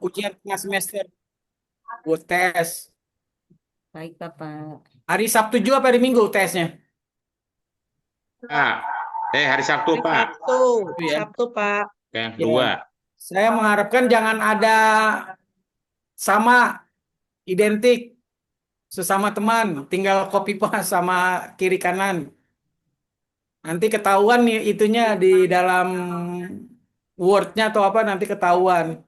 ujian tengah semester buat tes. Baik, Bapak. Hari Sabtu juga apa hari Minggu tesnya? Pak, hari Sabtu, Hari Pak. Sabtu, Itu ya. Sabtu, Pak. Yang Ya. kedua. Saya mengharapkan jangan ada sama identik sesama teman, tinggal copy paste sama kiri kanan. Nanti ketahuan nih itunya di dalam Word-nya atau apa nanti ketahuan.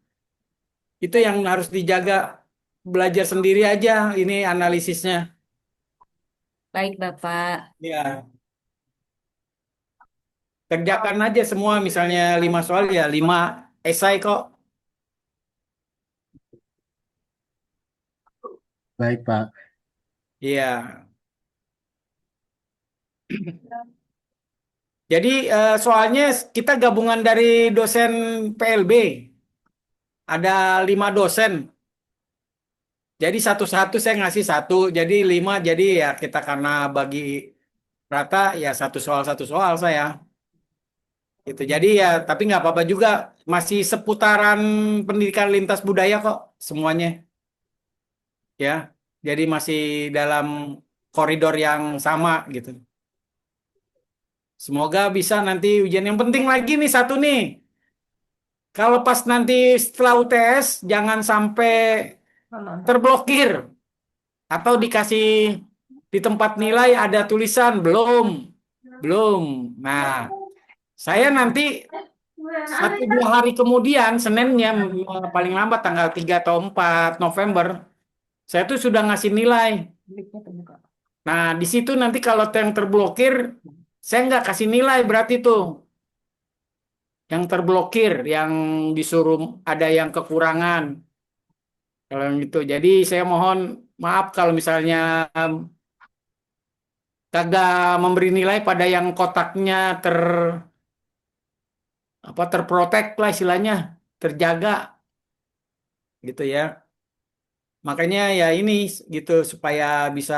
Itu yang harus dijaga. Belajar sendiri aja ini analisisnya. Baik, Bapak. Ya, kerjakan aja semua misalnya 5 soal ya 5 esai kok. Baik, Pak. Iya. Jadi soalnya kita gabungan dari dosen PLB. Ada 5 dosen. Jadi satu-satu saya ngasih satu. Jadi 5. Jadi ya kita karena bagi rata ya satu soal saya. Gitu. Jadi ya tapi nggak apa-apa juga. Masih seputaran pendidikan lintas budaya kok semuanya. Ya. Jadi masih dalam koridor yang sama gitu. Semoga bisa nanti ujian. Yang penting lagi nih satu nih. Kalau pas nanti setelah UTS jangan sampai terblokir atau dikasih di tempat nilai ada tulisan belum, belum. Nah, saya nanti 1 2 hari kemudian Seninnya paling lambat tanggal 3 atau 4 November saya tuh sudah ngasih nilai. Nah, di situ nanti kalau yang terblokir saya nggak kasih nilai berarti tuh yang terblokir, yang disuruh ada yang kekurangan. Kalau yang gitu. Jadi saya mohon maaf kalau misalnya kagak memberi nilai pada yang kotaknya terprotek lah istilahnya, terjaga gitu ya. Makanya ya ini gitu supaya bisa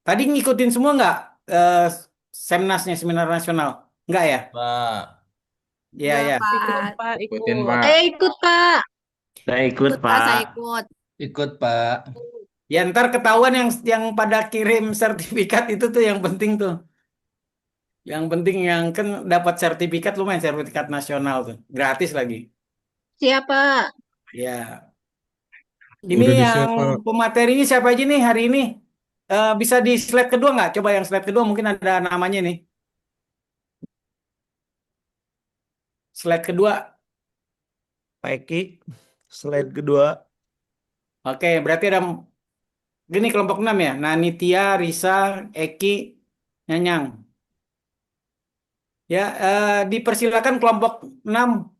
tadi ngikutin semua nggak eh, Semnasnya seminar nasional? Nggak ya? Pak, Iya Enggak, ya. Ikut, Pak. Pak, Ikutin, ikut. Pak. Saya ikut, Pak. Saya ikut, Ikut, Pak. Saya Pak. ikut. ikut Pak. Ya ntar ketahuan yang pada kirim sertifikat itu tuh yang penting tuh. Yang penting yang kan dapat sertifikat lumayan sertifikat nasional tuh. Gratis lagi. Siapa? Ya. Ini Udah yang disiap, Pak. pematerinya siapa aja nih hari ini? Bisa di slide kedua nggak? Coba yang slide kedua mungkin ada namanya nih. Slide kedua. Pak Eki, slide kedua. Oke, berarti ada gini kelompok 6 ya. Nah, Nitya, Risa, Eki, Nyanyang. Ya, dipersilakan kelompok 6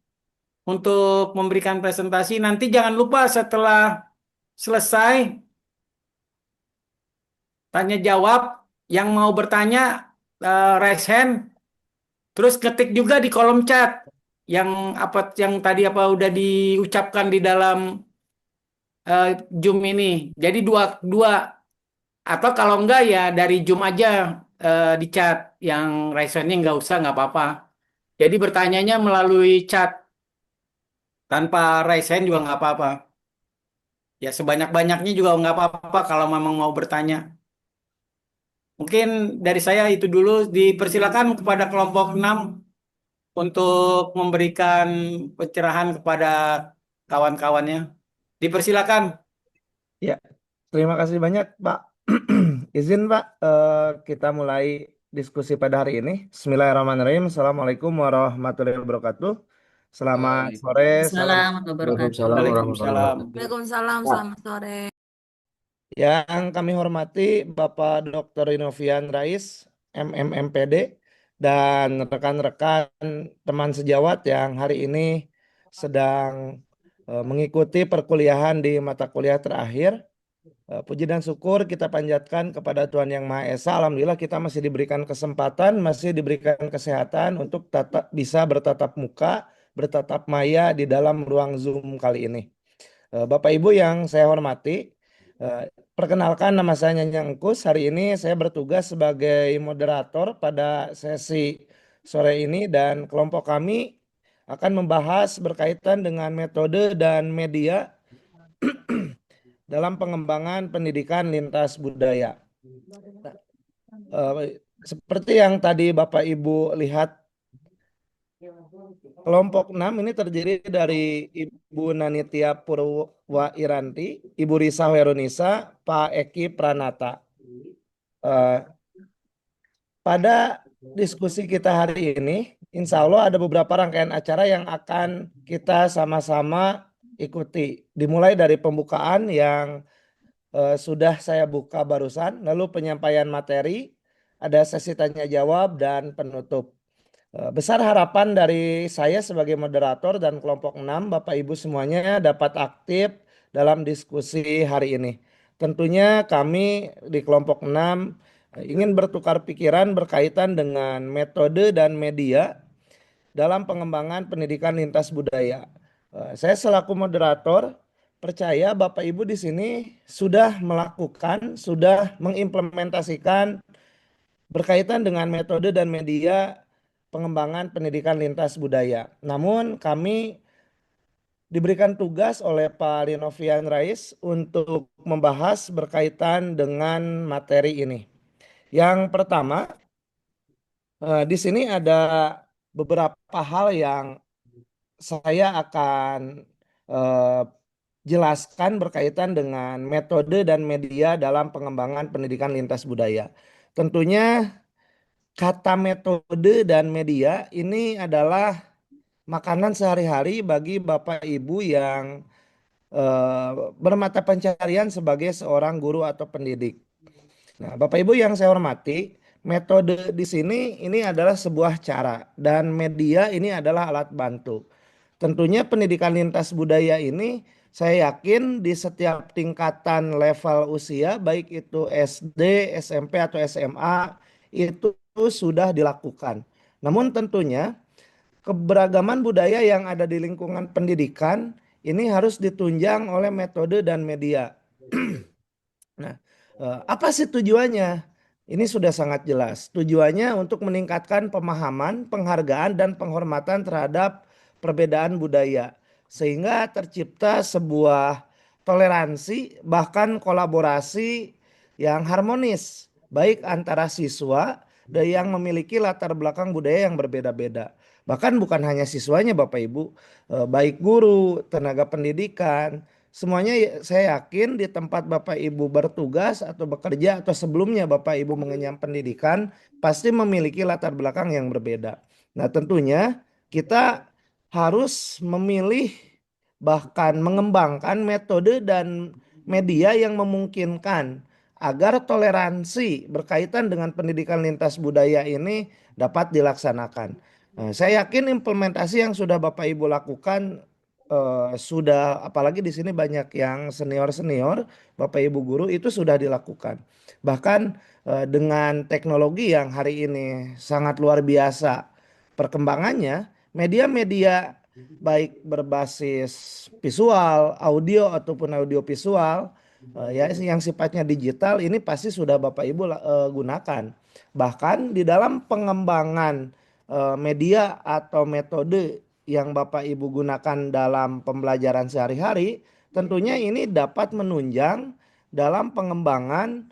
untuk memberikan presentasi. Nanti jangan lupa setelah selesai tanya jawab yang mau bertanya raise hand. Terus ketik juga di kolom chat yang apa yang tadi apa udah diucapkan di dalam eh, Zoom ini. Jadi dua dua atau kalau enggak ya dari Zoom aja di chat yang raise hand-nya nggak usah nggak apa-apa. Jadi bertanyanya melalui chat tanpa raise hand juga nggak apa-apa. Ya sebanyak-banyaknya juga nggak apa-apa kalau memang mau bertanya. Mungkin dari saya itu dulu dipersilakan kepada kelompok 6 untuk memberikan pencerahan kepada kawan-kawannya. Dipersilakan. Ya, terima kasih banyak Pak. Izin Pak, kita mulai diskusi pada hari ini. Bismillahirrahmanirrahim. Assalamualaikum warahmatullahi wabarakatuh. Selamat sore, salam. Assalamualaikum wabarakatuh. Waalaikumsalam warahmatullahi Waalaikumsalam. wabarakatuh. Waalaikumsalam. Selamat sore. Yang kami hormati Bapak Dr. Inovian Rais, MMMPD, dan rekan-rekan teman sejawat yang hari ini sedang mengikuti perkuliahan di mata kuliah terakhir. Puji dan syukur kita panjatkan kepada Tuhan Yang Maha Esa. Alhamdulillah kita masih diberikan kesempatan, masih diberikan kesehatan untuk bisa bertatap muka, bertatap maya di dalam ruang Zoom kali ini. Bapak Ibu yang saya hormati, perkenalkan nama saya Nyanyang Engkus. Hari ini saya bertugas sebagai moderator pada sesi sore ini dan kelompok kami akan membahas berkaitan dengan metode dan media dalam pengembangan pendidikan lintas budaya. Seperti yang tadi Bapak Ibu lihat, kelompok 6 ini terdiri dari Ibu Nanitia Purwa Iranti, Ibu Risa Herunisa, Pak Eki Pranata. Eh, Pada diskusi kita hari ini, insya Allah ada beberapa rangkaian acara yang akan kita sama-sama ikuti. Dimulai dari pembukaan yang sudah saya buka barusan, lalu penyampaian materi, ada sesi tanya jawab, dan penutup. Besar harapan dari saya sebagai moderator dan kelompok 6, Bapak Ibu semuanya dapat aktif dalam diskusi hari ini. Tentunya kami di kelompok 6 ingin bertukar pikiran berkaitan dengan metode dan media dalam pengembangan pendidikan lintas budaya. Saya selaku moderator percaya Bapak Ibu di sini sudah melakukan, sudah mengimplementasikan berkaitan dengan metode dan media pengembangan pendidikan lintas budaya. Namun kami diberikan tugas oleh Pak Rinovian Rais untuk membahas berkaitan dengan materi ini. Yang pertama, di sini ada beberapa hal yang saya akan eh, jelaskan berkaitan dengan metode dan media dalam pengembangan pendidikan lintas budaya. Tentunya kata metode dan media ini adalah makanan sehari-hari bagi Bapak Ibu yang bermata pencarian sebagai seorang guru atau pendidik. Nah, Bapak Ibu yang saya hormati, metode di sini ini adalah sebuah cara dan media ini adalah alat bantu. Tentunya pendidikan lintas budaya ini saya yakin di setiap tingkatan level usia, baik itu SD, SMP atau SMA, itu sudah dilakukan. Namun tentunya keberagaman budaya yang ada di lingkungan pendidikan ini harus ditunjang oleh metode dan media. Nah, apa sih tujuannya? Ini sudah sangat jelas. Tujuannya untuk meningkatkan pemahaman, penghargaan, dan penghormatan terhadap perbedaan budaya. Sehingga tercipta sebuah toleransi, bahkan kolaborasi yang harmonis. Baik antara siswa dan yang memiliki latar belakang budaya yang berbeda-beda. Bahkan bukan hanya siswanya Bapak Ibu, baik guru, tenaga pendidikan, semuanya saya yakin di tempat Bapak Ibu bertugas atau bekerja atau sebelumnya Bapak Ibu mengenyam pendidikan pasti memiliki latar belakang yang berbeda. Nah, tentunya kita harus memilih bahkan mengembangkan metode dan media yang memungkinkan agar toleransi berkaitan dengan pendidikan lintas budaya ini dapat dilaksanakan. Nah, saya yakin implementasi yang sudah Bapak Ibu lakukan sudah, apalagi di sini banyak yang senior-senior, Bapak Ibu guru itu sudah dilakukan. Bahkan dengan teknologi yang hari ini sangat luar biasa perkembangannya, media-media baik berbasis visual, audio ataupun audio visual ya yang sifatnya digital ini pasti sudah Bapak Ibu gunakan. Bahkan di dalam pengembangan media atau metode yang Bapak Ibu gunakan dalam pembelajaran sehari-hari, tentunya ini dapat menunjang dalam pengembangan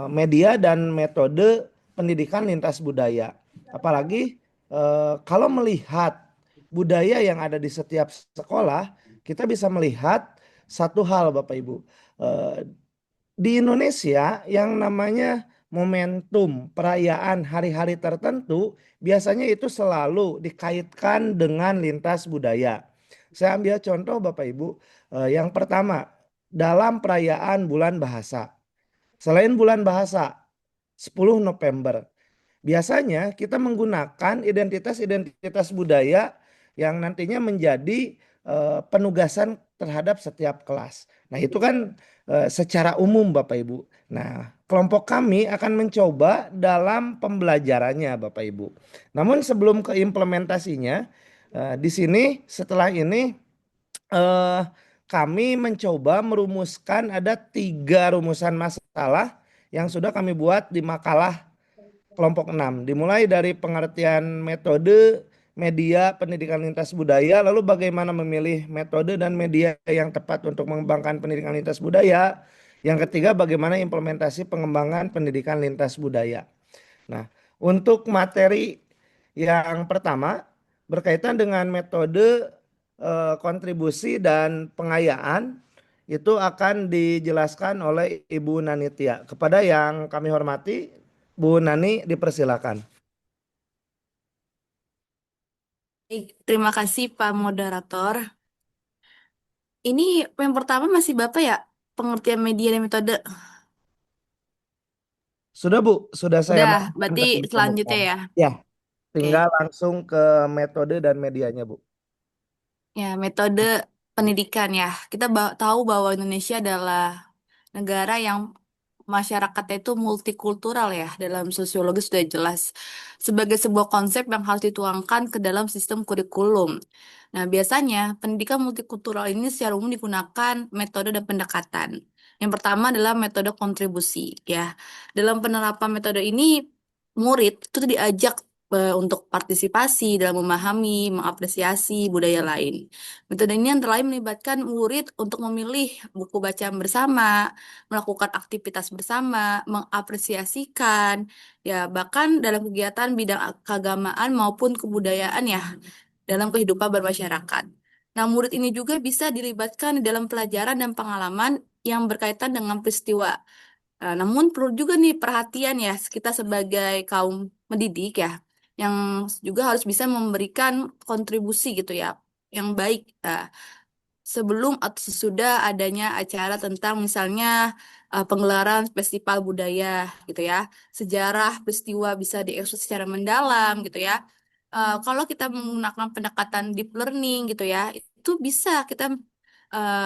media dan metode pendidikan lintas budaya. Apalagi kalau melihat budaya yang ada di setiap sekolah, kita bisa melihat satu hal Bapak Ibu. Di Indonesia yang namanya momentum perayaan hari-hari tertentu biasanya itu selalu dikaitkan dengan lintas budaya. Saya ambil contoh Bapak Ibu, yang pertama dalam perayaan bulan bahasa. Selain bulan bahasa 10 November, biasanya kita menggunakan identitas-identitas budaya yang nantinya menjadi penugasan terhadap setiap kelas. Nah, itu kan secara umum Bapak Ibu. Nah, kelompok kami akan mencoba dalam pembelajarannya Bapak Ibu. Namun sebelum ke implementasinya, di sini setelah ini eh, kami mencoba merumuskan ada 3 rumusan masalah yang sudah kami buat di makalah kelompok 6. Dimulai dari pengertian metode, media pendidikan lintas budaya, lalu bagaimana memilih metode dan media yang tepat untuk mengembangkan pendidikan lintas budaya. Yang ketiga, bagaimana implementasi pengembangan pendidikan lintas budaya. Nah, untuk materi yang pertama berkaitan dengan metode kontribusi dan pengayaan itu akan dijelaskan oleh Ibu Nanitia. Kepada yang kami hormati, Bu Nani dipersilakan. Baik, terima kasih Pak Moderator. Ini yang pertama masih Bapak ya, pengertian media dan metode. Sudah Bu, sudah saya Udah, masukkan berarti ke tulis selanjutnya penutupan. ya. Ya, tinggal Oke. langsung ke metode dan medianya Bu. Ya, metode pendidikan ya. Kita tahu bahwa Indonesia adalah negara yang masyarakatnya itu multikultural ya. Dalam sosiologi sudah jelas. Sebagai sebuah konsep yang harus dituangkan ke dalam sistem kurikulum. Nah, biasanya pendidikan multikultural ini secara umum digunakan metode dan pendekatan. Yang pertama adalah metode kontribusi ya. Dalam penerapan metode ini, murid itu diajak untuk partisipasi dalam memahami, mengapresiasi budaya lain. Metode ini antara lain melibatkan murid untuk memilih buku bacaan bersama, melakukan aktivitas bersama, mengapresiasikan, ya bahkan dalam kegiatan bidang keagamaan maupun kebudayaan ya dalam kehidupan bermasyarakat. Nah, murid ini juga bisa dilibatkan di dalam pelajaran dan pengalaman yang berkaitan dengan peristiwa. Namun perlu juga nih perhatian ya kita sebagai kaum mendidik ya, yang juga harus bisa memberikan kontribusi gitu ya, yang baik. Sebelum atau sesudah adanya acara tentang misalnya penggelaran festival budaya gitu ya, sejarah peristiwa bisa diekspos secara mendalam gitu ya. Kalau kita menggunakan pendekatan deep learning gitu ya, itu bisa kita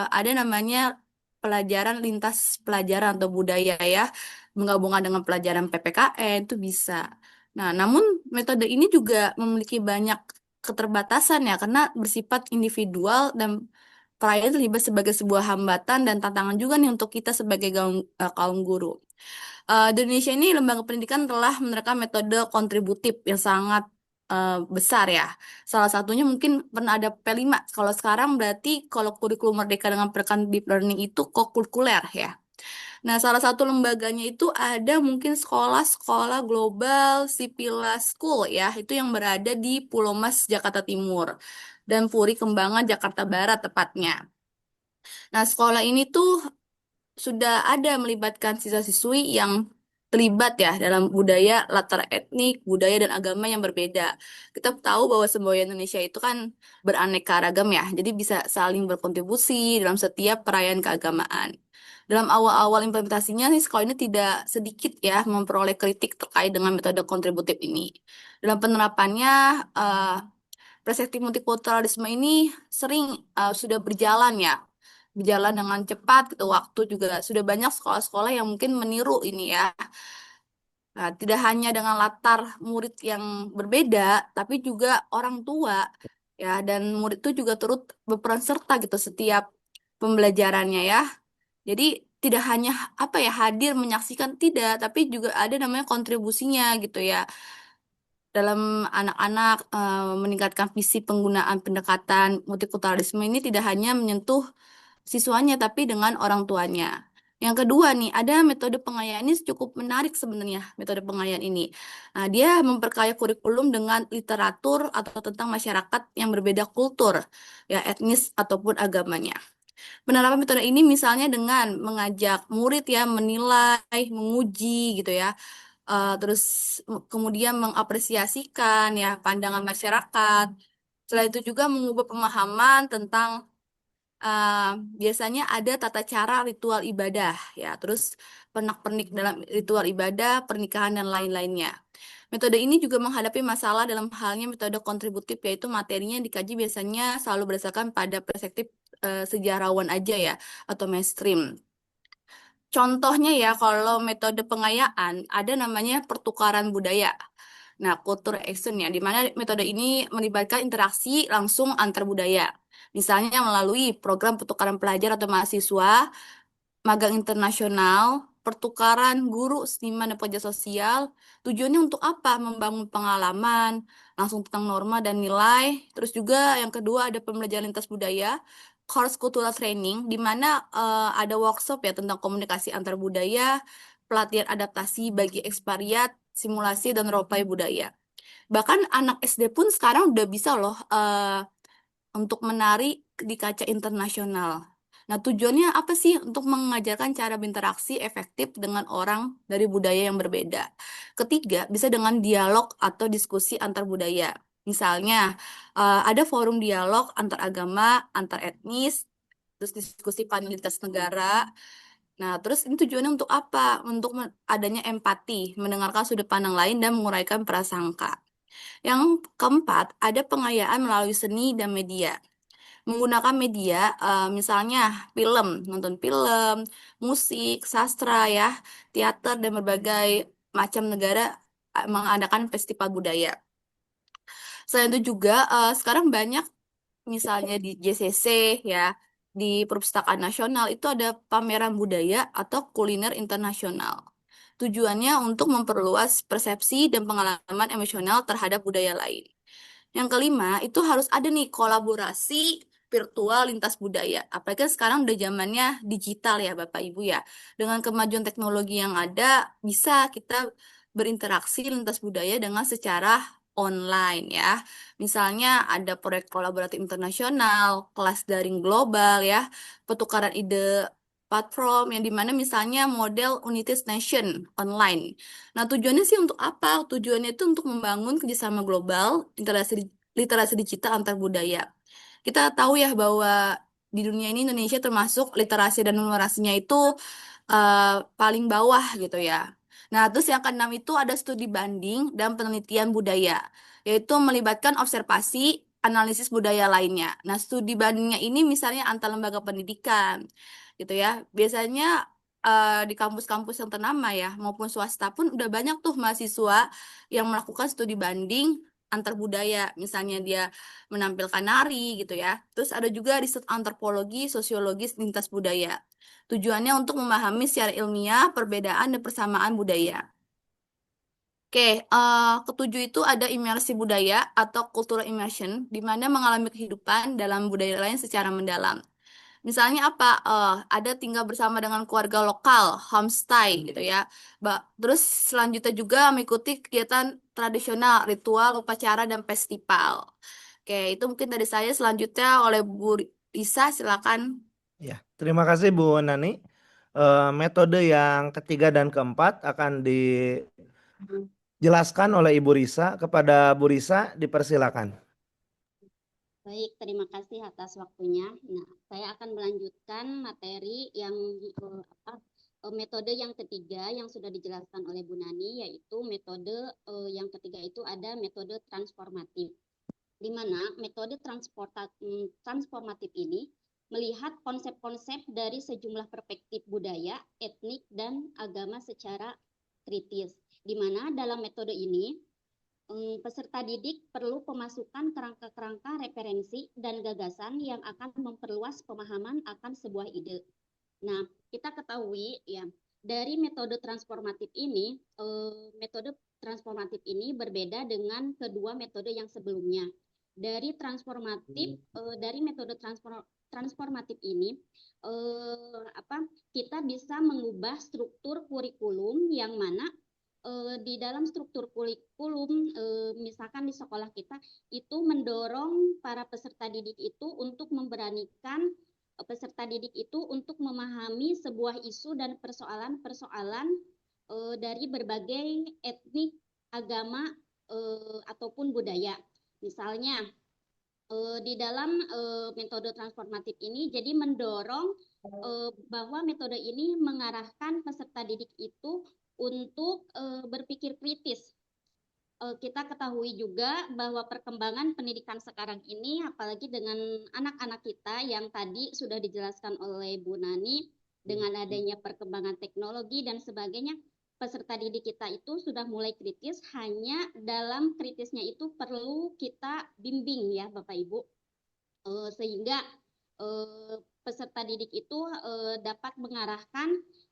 ada namanya pelajaran lintas pelajaran atau budaya ya, menggabungkan dengan pelajaran PPKN itu bisa. Nah, namun metode ini juga memiliki banyak keterbatasan ya karena bersifat individual dan perayaan terlibat sebagai sebuah hambatan dan tantangan juga nih untuk kita sebagai kaum guru. Di Indonesia ini lembaga pendidikan telah menerapkan metode kontributif yang sangat besar ya. Salah satunya mungkin pernah ada P5. Kalau sekarang berarti kalau kurikulum Merdeka dengan pendekatan deep learning itu kokurikuler ya. Nah, salah satu lembaganya itu ada mungkin sekolah-sekolah global Sipila School ya, itu yang berada di Pulau Mas, Jakarta Timur dan Puri Kembangan, Jakarta Barat tepatnya. Nah, sekolah ini tuh sudah ada melibatkan siswa-siswi yang terlibat ya dalam budaya, latar etnik, budaya dan agama yang berbeda. Kita tahu bahwa semboyan Indonesia itu kan beraneka ragam ya, jadi bisa saling berkontribusi dalam setiap perayaan keagamaan. Dalam awal-awal implementasinya nih sekolah ini tidak sedikit ya memperoleh kritik terkait dengan metode kontributif ini. Dalam penerapannya, eh, perspektif multikulturalisme ini sering sudah berjalan dengan cepat gitu. Waktu juga sudah banyak sekolah-sekolah yang mungkin meniru ini ya. Nah, tidak hanya dengan latar murid yang berbeda, tapi juga orang tua ya dan murid itu juga turut berperan serta gitu setiap pembelajarannya ya. Jadi tidak hanya apa ya hadir menyaksikan tidak, tapi juga ada namanya kontribusinya gitu ya dalam anak-anak meningkatkan visi penggunaan pendekatan multikulturalisme ini tidak hanya menyentuh siswanya tapi dengan orang tuanya. Yang kedua nih, ada metode pengayaan ini cukup menarik sebenarnya, metode pengayaan ini. Nah, dia memperkaya kurikulum dengan literatur atau tentang masyarakat yang berbeda kultur, ya etnis ataupun agamanya. Penerapan metode ini misalnya dengan mengajak murid ya menilai, menguji gitu ya, terus kemudian mengapresiasikan ya pandangan masyarakat. Setelah itu juga mengubah pemahaman tentang uh, biasanya ada tata cara ritual ibadah ya, terus pernak-pernik dalam ritual ibadah, pernikahan dan lain-lainnya. Metode ini juga menghadapi masalah dalam halnya metode kontributif yaitu materinya dikaji biasanya selalu berdasarkan pada perspektif sejarawan aja ya atau mainstream. Contohnya ya, kalau metode pengayaan ada namanya pertukaran budaya. Nah, culture action ya, di mana metode ini melibatkan interaksi langsung antar budaya. Misalnya melalui program pertukaran pelajar atau mahasiswa, magang internasional, pertukaran guru, seniman, dan pekerja sosial. Tujuannya untuk apa? Membangun pengalaman, langsung tentang norma dan nilai. Terus juga yang kedua ada pembelajaran lintas budaya, course cultural training, di mana ada workshop ya tentang komunikasi antar budaya, pelatihan adaptasi bagi ekspatriat, simulasi, dan role play budaya. Bahkan anak SD pun sekarang udah bisa loh untuk menari di kaca internasional. Nah, tujuannya apa sih? Untuk mengajarkan cara berinteraksi efektif dengan orang dari budaya yang berbeda. Ketiga, bisa dengan dialog atau diskusi antar budaya. Misalnya, ada forum dialog antar agama, antar etnis, terus diskusi panelitas negara. Nah, terus ini tujuannya untuk apa? Untuk adanya empati, mendengarkan sudut pandang lain dan menguraikan prasangka. Yang keempat, ada pengayaan melalui seni dan media. Menggunakan media, misalnya film, nonton film, musik, sastra ya, teater, dan berbagai macam negara mengadakan festival budaya. Selain itu juga, sekarang banyak misalnya di JCC ya, di Perpustakaan Nasional itu ada pameran budaya atau kuliner internasional. Tujuannya untuk memperluas persepsi dan pengalaman emosional terhadap budaya lain. Yang kelima, itu harus ada nih kolaborasi virtual lintas budaya. Apalagi kan sekarang udah zamannya digital ya Bapak Ibu ya. Dengan kemajuan teknologi yang ada, bisa kita berinteraksi lintas budaya dengan secara online ya. Misalnya ada proyek kolaboratif internasional, kelas daring global ya, pertukaran ide platform yang dimana misalnya model United Nation online. Nah, tujuannya sih untuk apa? Tujuannya itu untuk membangun kerjasama global, literasi digital antar budaya. Kita tahu ya bahwa di dunia ini Indonesia termasuk literasi dan numerasinya itu paling bawah gitu ya. Nah, terus yang keenam itu ada studi banding dan penelitian budaya, yaitu melibatkan observasi, analisis budaya lainnya. Nah, studi bandingnya ini misalnya antar lembaga pendidikan, gitu ya. Biasanya di kampus-kampus yang ternama ya, maupun swasta pun udah banyak tuh mahasiswa yang melakukan studi banding antar budaya. Misalnya dia menampilkan nari gitu ya. Terus ada juga riset antropologi, sosiologis lintas budaya. Tujuannya untuk memahami secara ilmiah perbedaan dan persamaan budaya. Oke, ketujuh itu ada imersi budaya atau cultural immersion, di mana mengalami kehidupan dalam budaya lain secara mendalam. Misalnya apa? Ada tinggal bersama dengan keluarga lokal, homestay gitu ya. Terus selanjutnya juga mengikuti kegiatan tradisional, ritual, upacara, dan festival. Oke, itu mungkin dari saya. Selanjutnya oleh Bu Risa, silakan. Ya, terima kasih Bu Nani. Metode yang ketiga dan keempat akan dijelaskan oleh Ibu Risa. Kepada Bu Risa, dipersilakan. Baik, terima kasih atas waktunya. Nah, saya akan melanjutkan materi yang metode yang ketiga yang sudah dijelaskan oleh Bu Nani, yaitu metode yang ketiga itu ada metode transformatif, di mana metode transformatif ini melihat konsep-konsep dari sejumlah perspektif budaya, etnik, dan agama secara kritis, di mana dalam metode ini peserta didik perlu pemasukan kerangka-kerangka referensi dan gagasan yang akan memperluas pemahaman akan sebuah ide. Nah, kita ketahui ya, dari metode transformatif ini berbeda dengan kedua metode yang sebelumnya. Dari metode transformatif ini kita bisa mengubah struktur kurikulum yang mana di dalam struktur kurikulum misalkan di sekolah kita itu mendorong para peserta didik itu untuk memberanikan peserta didik itu untuk memahami sebuah isu dan persoalan-persoalan dari berbagai etnik, agama ataupun budaya. Misalnya di dalam metode transformatif ini jadi mendorong bahwa metode ini mengarahkan peserta didik itu untuk berpikir kritis. Kita ketahui juga bahwa perkembangan pendidikan sekarang ini, apalagi dengan anak-anak kita yang tadi sudah dijelaskan oleh Bu Nani, dengan adanya perkembangan teknologi dan sebagainya, peserta didik kita itu sudah mulai kritis, hanya dalam kritisnya itu perlu kita bimbing ya Bapak Ibu, sehingga peserta didik itu dapat mengarahkan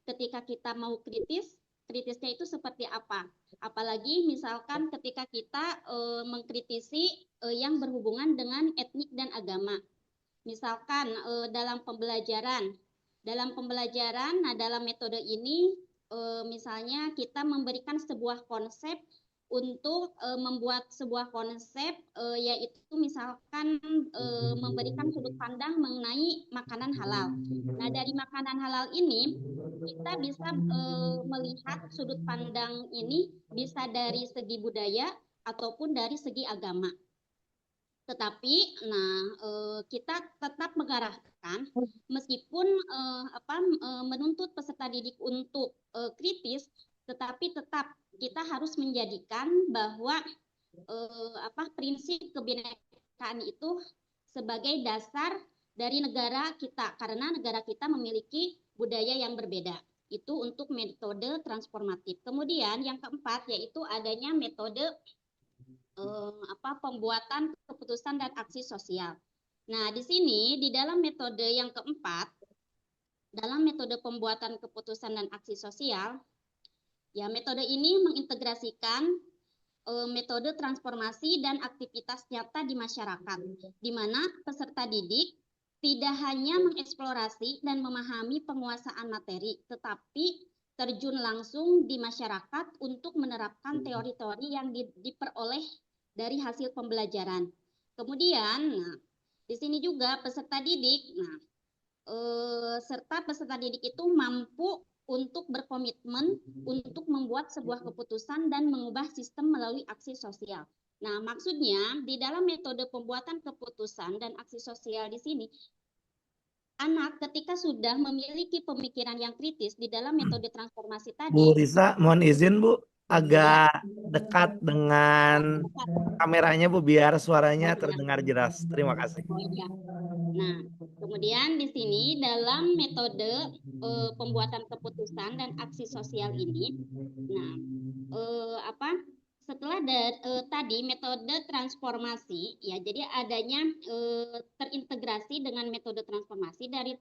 ketika kita mau kritisnya itu seperti apa. Apalagi misalkan ketika kita mengkritisi yang berhubungan dengan etnik dan agama. Misalkan dalam pembelajaran, nah dalam metode ini misalnya kita memberikan sebuah konsep untuk membuat sebuah konsep yaitu misalkan memberikan sudut pandang mengenai makanan halal. Nah, dari makanan halal ini kita bisa melihat sudut pandang ini bisa dari segi budaya ataupun dari segi agama. Tetapi, kita tetap mengarahkan meskipun menuntut peserta didik untuk kritis, tetapi tetap kita harus menjadikan bahwa prinsip kebinekaan itu sebagai dasar dari negara kita, karena negara kita memiliki budaya yang berbeda. Itu untuk metode transformatif. Kemudian yang keempat yaitu adanya metode pembuatan keputusan dan aksi sosial. Nah, di sini di dalam metode yang keempat, dalam metode pembuatan keputusan dan aksi sosial, ya metode ini mengintegrasikan metode transformasi dan aktivitas nyata di masyarakat, di mana peserta didik tidak hanya mengeksplorasi dan memahami penguasaan materi, tetapi terjun langsung di masyarakat untuk menerapkan teori-teori yang diperoleh dari hasil pembelajaran. Kemudian, di sini juga peserta didik, serta peserta didik itu mampu untuk berkomitmen untuk membuat sebuah keputusan dan mengubah sistem melalui aksi sosial. Nah, maksudnya di dalam metode pembuatan keputusan dan aksi sosial di sini, anak ketika sudah memiliki pemikiran yang kritis di dalam metode transformasi tadi. Bu Risa, mohon izin Bu, agak dekat dengan kameranya Bu, biar suaranya terdengar jelas. Terima kasih. Oh iya. Nah, kemudian di sini dalam metode pembuatan keputusan dan aksi sosial ini, setelah tadi metode transformasi, ya jadi adanya terintegrasi dengan metode transformasi. Dari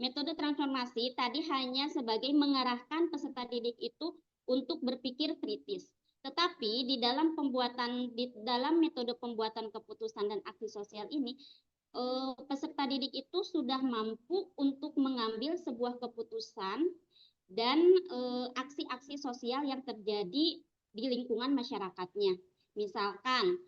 metode transformasi tadi hanya sebagai mengarahkan peserta didik itu untuk berpikir kritis. Tetapi di dalam metode pembuatan keputusan dan aksi sosial ini, peserta didik itu sudah mampu untuk mengambil sebuah keputusan dan aksi-aksi sosial yang terjadi di lingkungan masyarakatnya. Misalkan,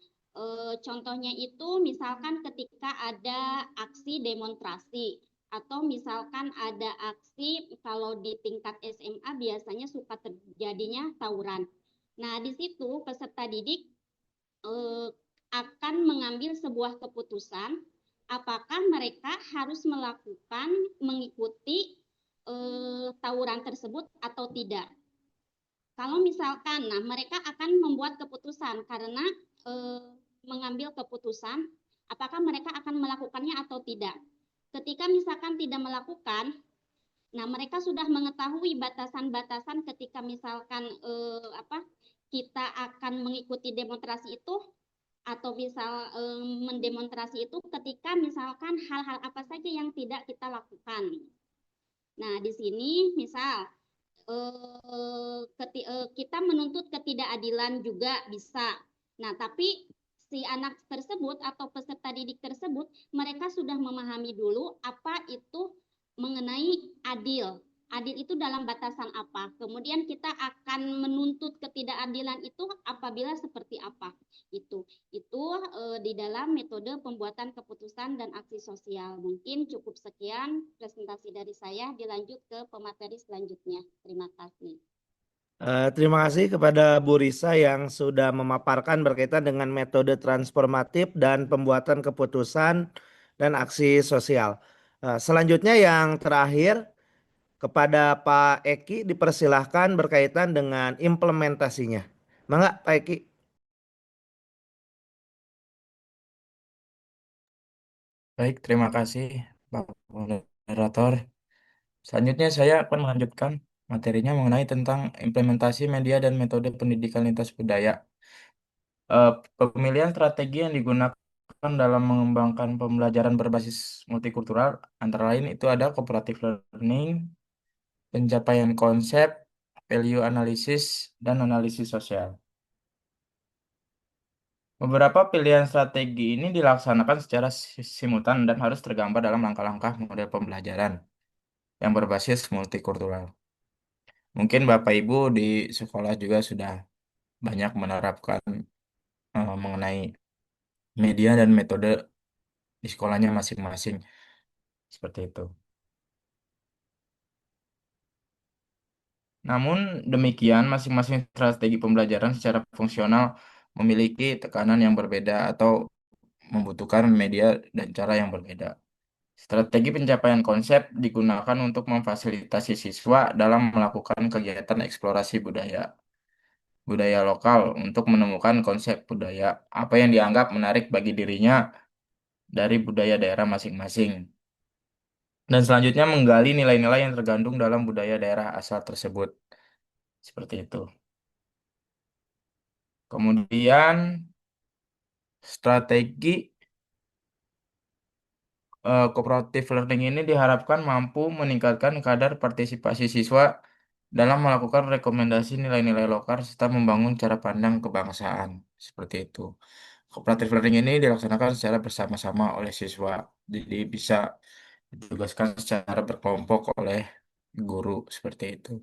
contohnya itu misalkan ketika ada aksi demonstrasi, atau misalkan ada aksi kalau di tingkat SMA biasanya suka terjadinya tawuran. Nah, di situ peserta didik akan mengambil sebuah keputusan apakah mereka harus mengikuti tawuran tersebut atau tidak. Kalau misalkan, mereka akan membuat keputusan karena mengambil keputusan apakah mereka akan melakukannya atau tidak. Ketika misalkan tidak melakukan, mereka sudah mengetahui batasan-batasan ketika misalkan kita akan mengikuti demonstrasi itu atau mendemonstrasi itu ketika misalkan hal-hal apa saja yang tidak kita lakukan. Nah, di sini misal kita menuntut ketidakadilan juga bisa. Nah, tapi si anak tersebut atau peserta didik tersebut, mereka sudah memahami dulu apa itu mengenai adil. Adil itu dalam batasan apa. Kemudian kita akan menuntut ketidakadilan itu apabila seperti apa. Itu di dalam metode pembuatan keputusan dan aksi sosial. Mungkin cukup sekian presentasi dari saya, dilanjut ke pemateri selanjutnya. Terima kasih. Terima kasih kepada Bu Risa yang sudah memaparkan berkaitan dengan metode transformatif dan pembuatan keputusan dan aksi sosial. Selanjutnya yang terakhir, kepada Pak Eki dipersilahkan berkaitan dengan implementasinya. Mangga Pak Eki. Baik, terima kasih Bapak Moderator. Selanjutnya saya akan melanjutkan materinya mengenai tentang implementasi media dan metode pendidikan lintas budaya. Pemilihan strategi yang digunakan diterapkan dalam mengembangkan pembelajaran berbasis multikultural, antara lain itu ada cooperative learning, pencapaian konsep, value analysis, dan analisis sosial. Beberapa pilihan strategi ini dilaksanakan secara simultan dan harus tergambar dalam langkah-langkah model pembelajaran yang berbasis multikultural. Mungkin Bapak Ibu di sekolah juga sudah banyak menerapkan mengenai media dan metode di sekolahnya masing-masing. Seperti itu. Namun demikian, masing-masing strategi pembelajaran secara fungsional memiliki tekanan yang berbeda atau membutuhkan media dan cara yang berbeda. Strategi pencapaian konsep digunakan untuk memfasilitasi siswa dalam melakukan kegiatan eksplorasi budaya lokal untuk menemukan konsep budaya apa yang dianggap menarik bagi dirinya dari budaya daerah masing-masing. Dan selanjutnya menggali nilai-nilai yang tergandung dalam budaya daerah asal tersebut. Seperti itu. Kemudian strategi cooperative learning ini diharapkan mampu meningkatkan kadar partisipasi siswa dalam melakukan rekomendasi nilai-nilai lokal serta membangun cara pandang kebangsaan. Seperti itu. Cooperative learning ini dilaksanakan secara bersama-sama oleh siswa. Jadi bisa ditugaskan secara berkelompok oleh guru seperti itu.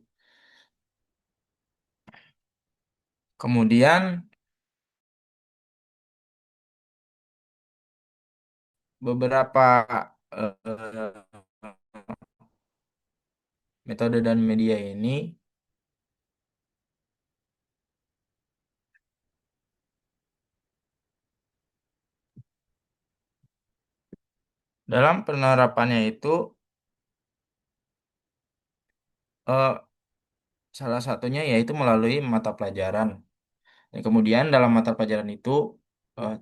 Kemudian beberapa eh, metode dan media ini dalam penerapannya itu eh, salah satunya yaitu melalui mata pelajaran. Dan kemudian dalam mata pelajaran itu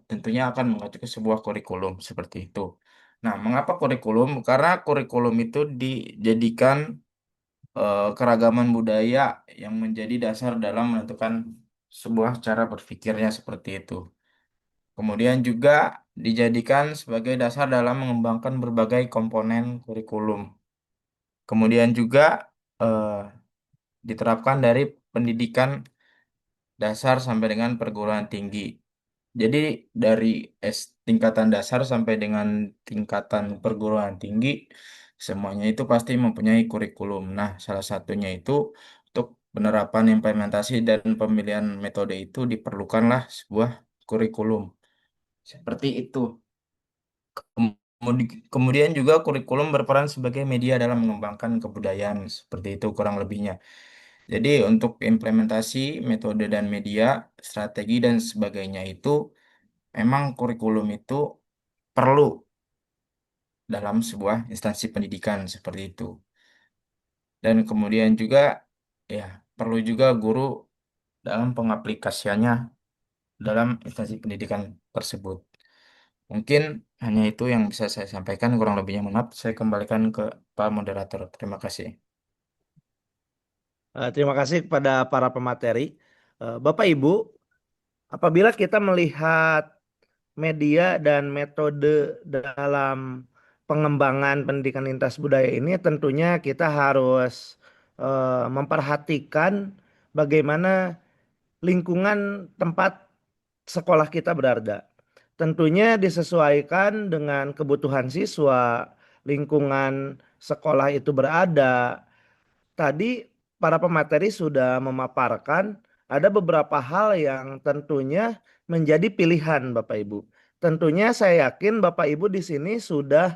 tentunya akan mengacu ke sebuah kurikulum seperti itu. Nah, mengapa kurikulum? Karena kurikulum itu dijadikan keragaman budaya yang menjadi dasar dalam menentukan sebuah cara berpikirnya seperti itu. Kemudian juga dijadikan sebagai dasar dalam mengembangkan berbagai komponen kurikulum. Kemudian juga eh, diterapkan dari pendidikan dasar sampai dengan perguruan tinggi. Jadi dari tingkatan dasar sampai dengan tingkatan perguruan tinggi, semuanya itu pasti mempunyai kurikulum. Nah, salah satunya itu untuk penerapan implementasi dan pemilihan metode itu diperlukanlah sebuah kurikulum. Seperti itu. Kemudian juga kurikulum berperan sebagai media dalam mengembangkan kebudayaan. Seperti itu kurang lebihnya. Jadi untuk implementasi metode dan media, strategi dan sebagainya itu memang kurikulum itu perlu dalam sebuah instansi pendidikan seperti itu. Dan kemudian juga ya perlu juga guru dalam pengaplikasiannya dalam instansi pendidikan tersebut. Mungkin hanya itu yang bisa saya sampaikan, kurang lebihnya mohon maaf. Saya kembalikan ke Pak Moderator. Terima kasih. Terima kasih kepada para pemateri. Bapak Ibu, apabila kita melihat media dan metode dalam pengembangan pendidikan lintas budaya ini, tentunya kita harus memperhatikan bagaimana lingkungan tempat sekolah kita berada. Tentunya disesuaikan dengan kebutuhan siswa, lingkungan sekolah itu berada. Tadi para pemateri sudah memaparkan ada beberapa hal yang tentunya menjadi pilihan Bapak Ibu. Tentunya saya yakin Bapak Ibu di sini sudah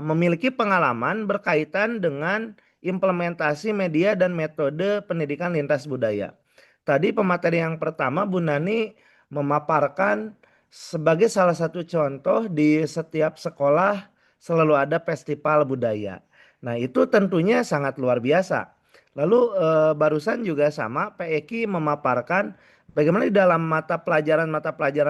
memiliki pengalaman berkaitan dengan implementasi media dan metode pendidikan lintas budaya. Tadi pemateri yang pertama Bu Nani memaparkan sebagai salah satu contoh di setiap sekolah selalu ada festival budaya. Nah, itu tentunya sangat luar biasa. Lalu barusan juga sama Pak Eki memaparkan bagaimana di dalam mata pelajaran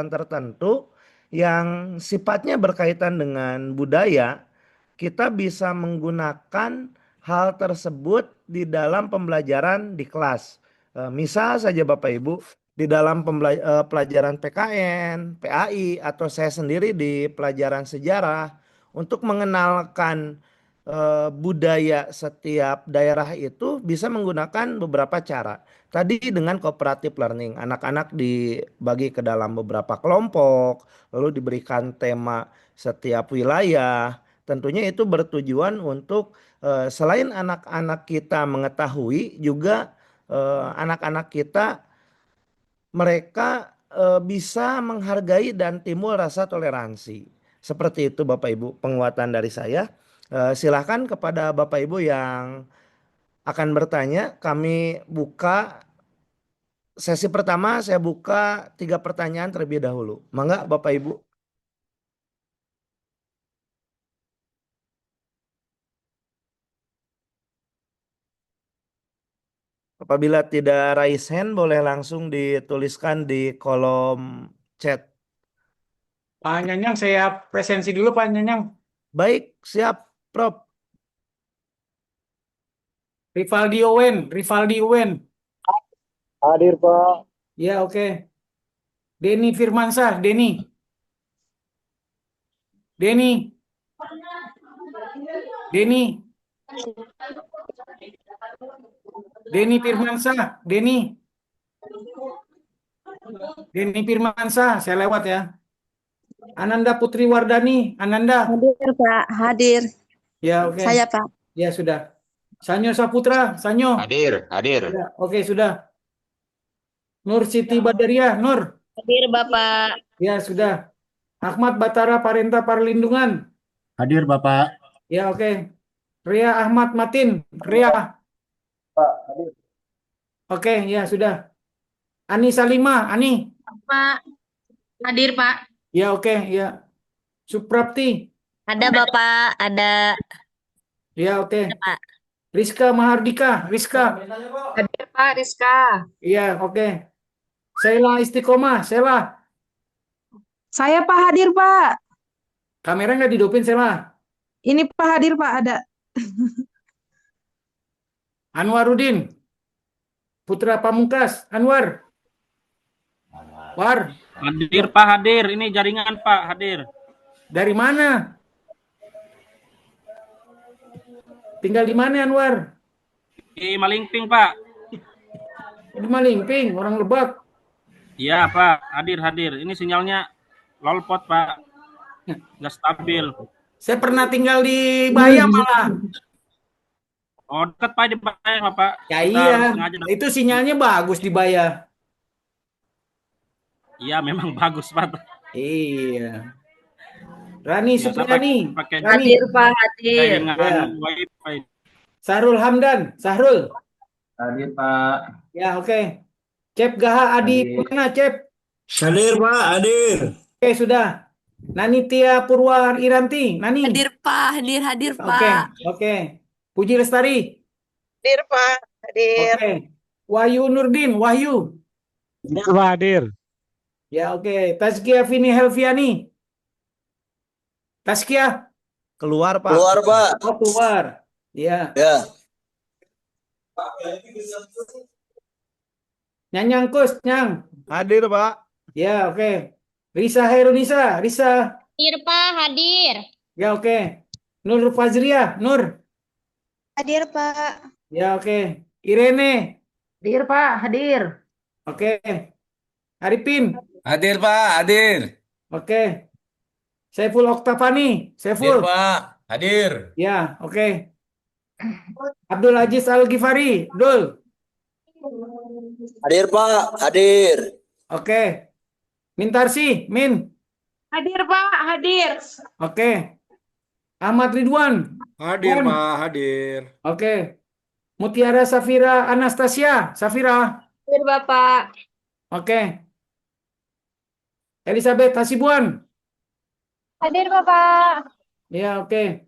tertentu yang sifatnya berkaitan dengan budaya, kita bisa menggunakan hal tersebut di dalam pembelajaran di kelas. Misal saja Bapak Ibu, di dalam pelajaran PKN, PAI, atau saya sendiri di pelajaran sejarah untuk mengenalkan budaya setiap daerah itu bisa menggunakan beberapa cara. Tadi dengan cooperative learning, anak-anak dibagi ke dalam beberapa kelompok, lalu diberikan tema setiap wilayah. Tentunya itu bertujuan untuk selain anak-anak kita mengetahui, juga anak-anak kita mereka bisa menghargai dan timbul rasa toleransi. Seperti itu Bapak Ibu penguatan dari saya. Silakan kepada Bapak Ibu yang akan bertanya, kami buka sesi pertama, saya buka 3 pertanyaan terlebih dahulu. Mangga Bapak Ibu. Apabila tidak raise hand, boleh langsung dituliskan di kolom chat. Pak Nyanyang, saya presensi dulu Pak Nyanyang. Baik, siap, Prof. Rivaldi Owen, Rivaldi Owen. Hadir, Pak. Ya, oke. Denny Firmansyah, Denny. Denny. Denny. Denny Firmansyah, Denny. Denny Firmansyah, saya lewat ya. Ananda Putri Wardani, Ananda. Hadir, Pak. Hadir. Ya, oke. Saya, Pak. Ya, sudah. Sanyo Saputra, Sanyo. Hadir. Ya, oke, sudah. Nur Siti Badaria, Nur. Hadir, Bapak. Ya, sudah. Ahmad Batara Parenta Parlindungan. Hadir Bapak. Ya, oke. Ria Ahmad Matin, Ria. Oke, ya, sudah. Ani Salima, Ani. Pak. Hadir, Pak. Ya, oke, ya. Suprapti. Ada, Bapak. Ada. Ya, oke. Pak. Rizka Mahardika, Rizka. Hadir, Pak. Rizka. Iya, oke. Sheila Istiqomah, Sheila. Saya Pak hadir Pak. Kamera nggak dihidupin, Sheila. Ini Pak hadir Pak ada. Anwarudin. Putra Pamungkas, Anwar. War, Hadir Pak, hadir. Ini jaringan Pak, hadir. dari mana? Tinggal di mana, Anwar? Di Malingping Pak. Di Malingping, orang Lebak. Iya Pak, hadir. Ini sinyalnya lolpot Pak. Nggak stabil. Saya pernah tinggal di Bayam malah. Oh, dekat Pak di Bayang Pak. Ya Kita iya, sengaja datang. itu sinyalnya bagus di Bayam. Iya, memang bagus Pak. Iya. Rani Biasa Supriyani, pakai Rani. Hadir, Pak. Hadir. jaringan Ya. wifi. Sahrul Hamdan, Sahrul. Hadir Pak. Ya, oke. Cep Gaha Adi, Hadir. mana Cep? Hadir Pak, hadir. Oke, sudah. Nani Tia Purwa Iranti, Nani. Hadir Pak, hadir Oke, Pak. oke. Puji Lestari. Hadir Pak. Hadir. Oke. Wahyu Nurdin, Wahyu. Hadir Pak, hadir. Ya, oke. Tazkia Vini Helviani. Tazkia. Keluar, Pak. Keluar, Pak. Oh, keluar. Ya. Ya. Nyanyang Kus, Nyang. Hadir, Pak. Ya, oke. Risa Herunisa, Risa. Hadir, Pak. Hadir. Ya, oke. Nur Fazria, Nur. Hadir Pak. Ya, oke. Irene. Hadir Pak. Hadir. Oke. Arifin. Hadir, Pak. Hadir. Oke. Saiful Oktavani. Saiful. Pak. Hadir. Ya, oke. Abdul Aziz Al-Ghifari. Abdul. Hadir, Pak. Hadir. Oke. Mintarsi. Min. Hadir Pak. Hadir. Oke. Ahmad Ridwan. Hadir Wan. Pak, hadir. Oke. Mutiara Safira Anastasia. Safira. Hadir, Bapak. Oke. Elizabeth Hasibuan. Hadir, Bapak. Ya, oke.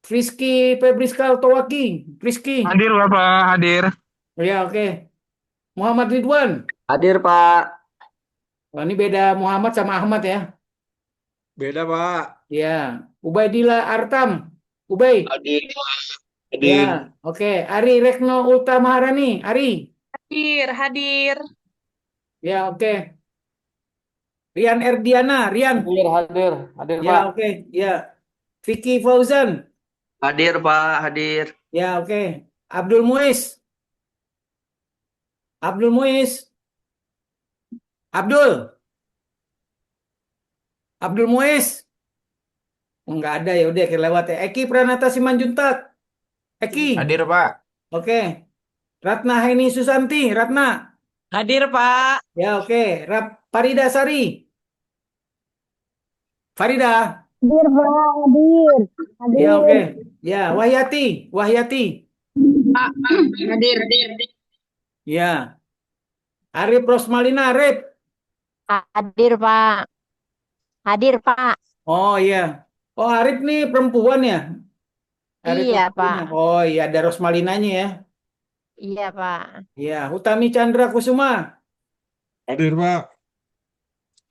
Rizky Febriskal Towaki. Rizky. Hadir Bapak, hadir. Ya, oke. Muhammad Ridwan. Hadir, Pak. Wah, ini beda Muhammad sama Ahmad ya. Beda Pak. Ya. Ubaidillah Artam. Ubay. Hadir. Ya, oke. Ari Rekno Ulta Maharani. Ari. Hadir. Hadir. Ya, oke. Rian Erdiana, Rian. Hadir Ya, Pak. oke. Ya. Vicky Fauzan. Hadir Pak, hadir. Ya, oke. Abdul Muiz. Abdul Muiz. Abdul. Abdul Muiz. Oh, nggak ada ya, udah kelewat ya. Eki Pranata Simanjuntak. Eki. Hadir, Pak. Oke. Ratna Heni Susanti. Ratna. Hadir, Pak. Ya, oke. Farida Sari. Farida. Hadir, Pak. Hadir. Ya, oke. Hadir. Ya, Wahyati. Wahyati. Pak, hadir. Ya. Arif Rosmalina. Arif. Hadir, Pak. Hadir, Pak. Oh, iya. Oh, Arif nih perempuan ya? Arif Iya, Rosmalina. Pak. Oh, iya. Ada Rosmalinanya ya. Iya, Pak. Ya. Utami Chandra Kusuma. Hadir, Pak.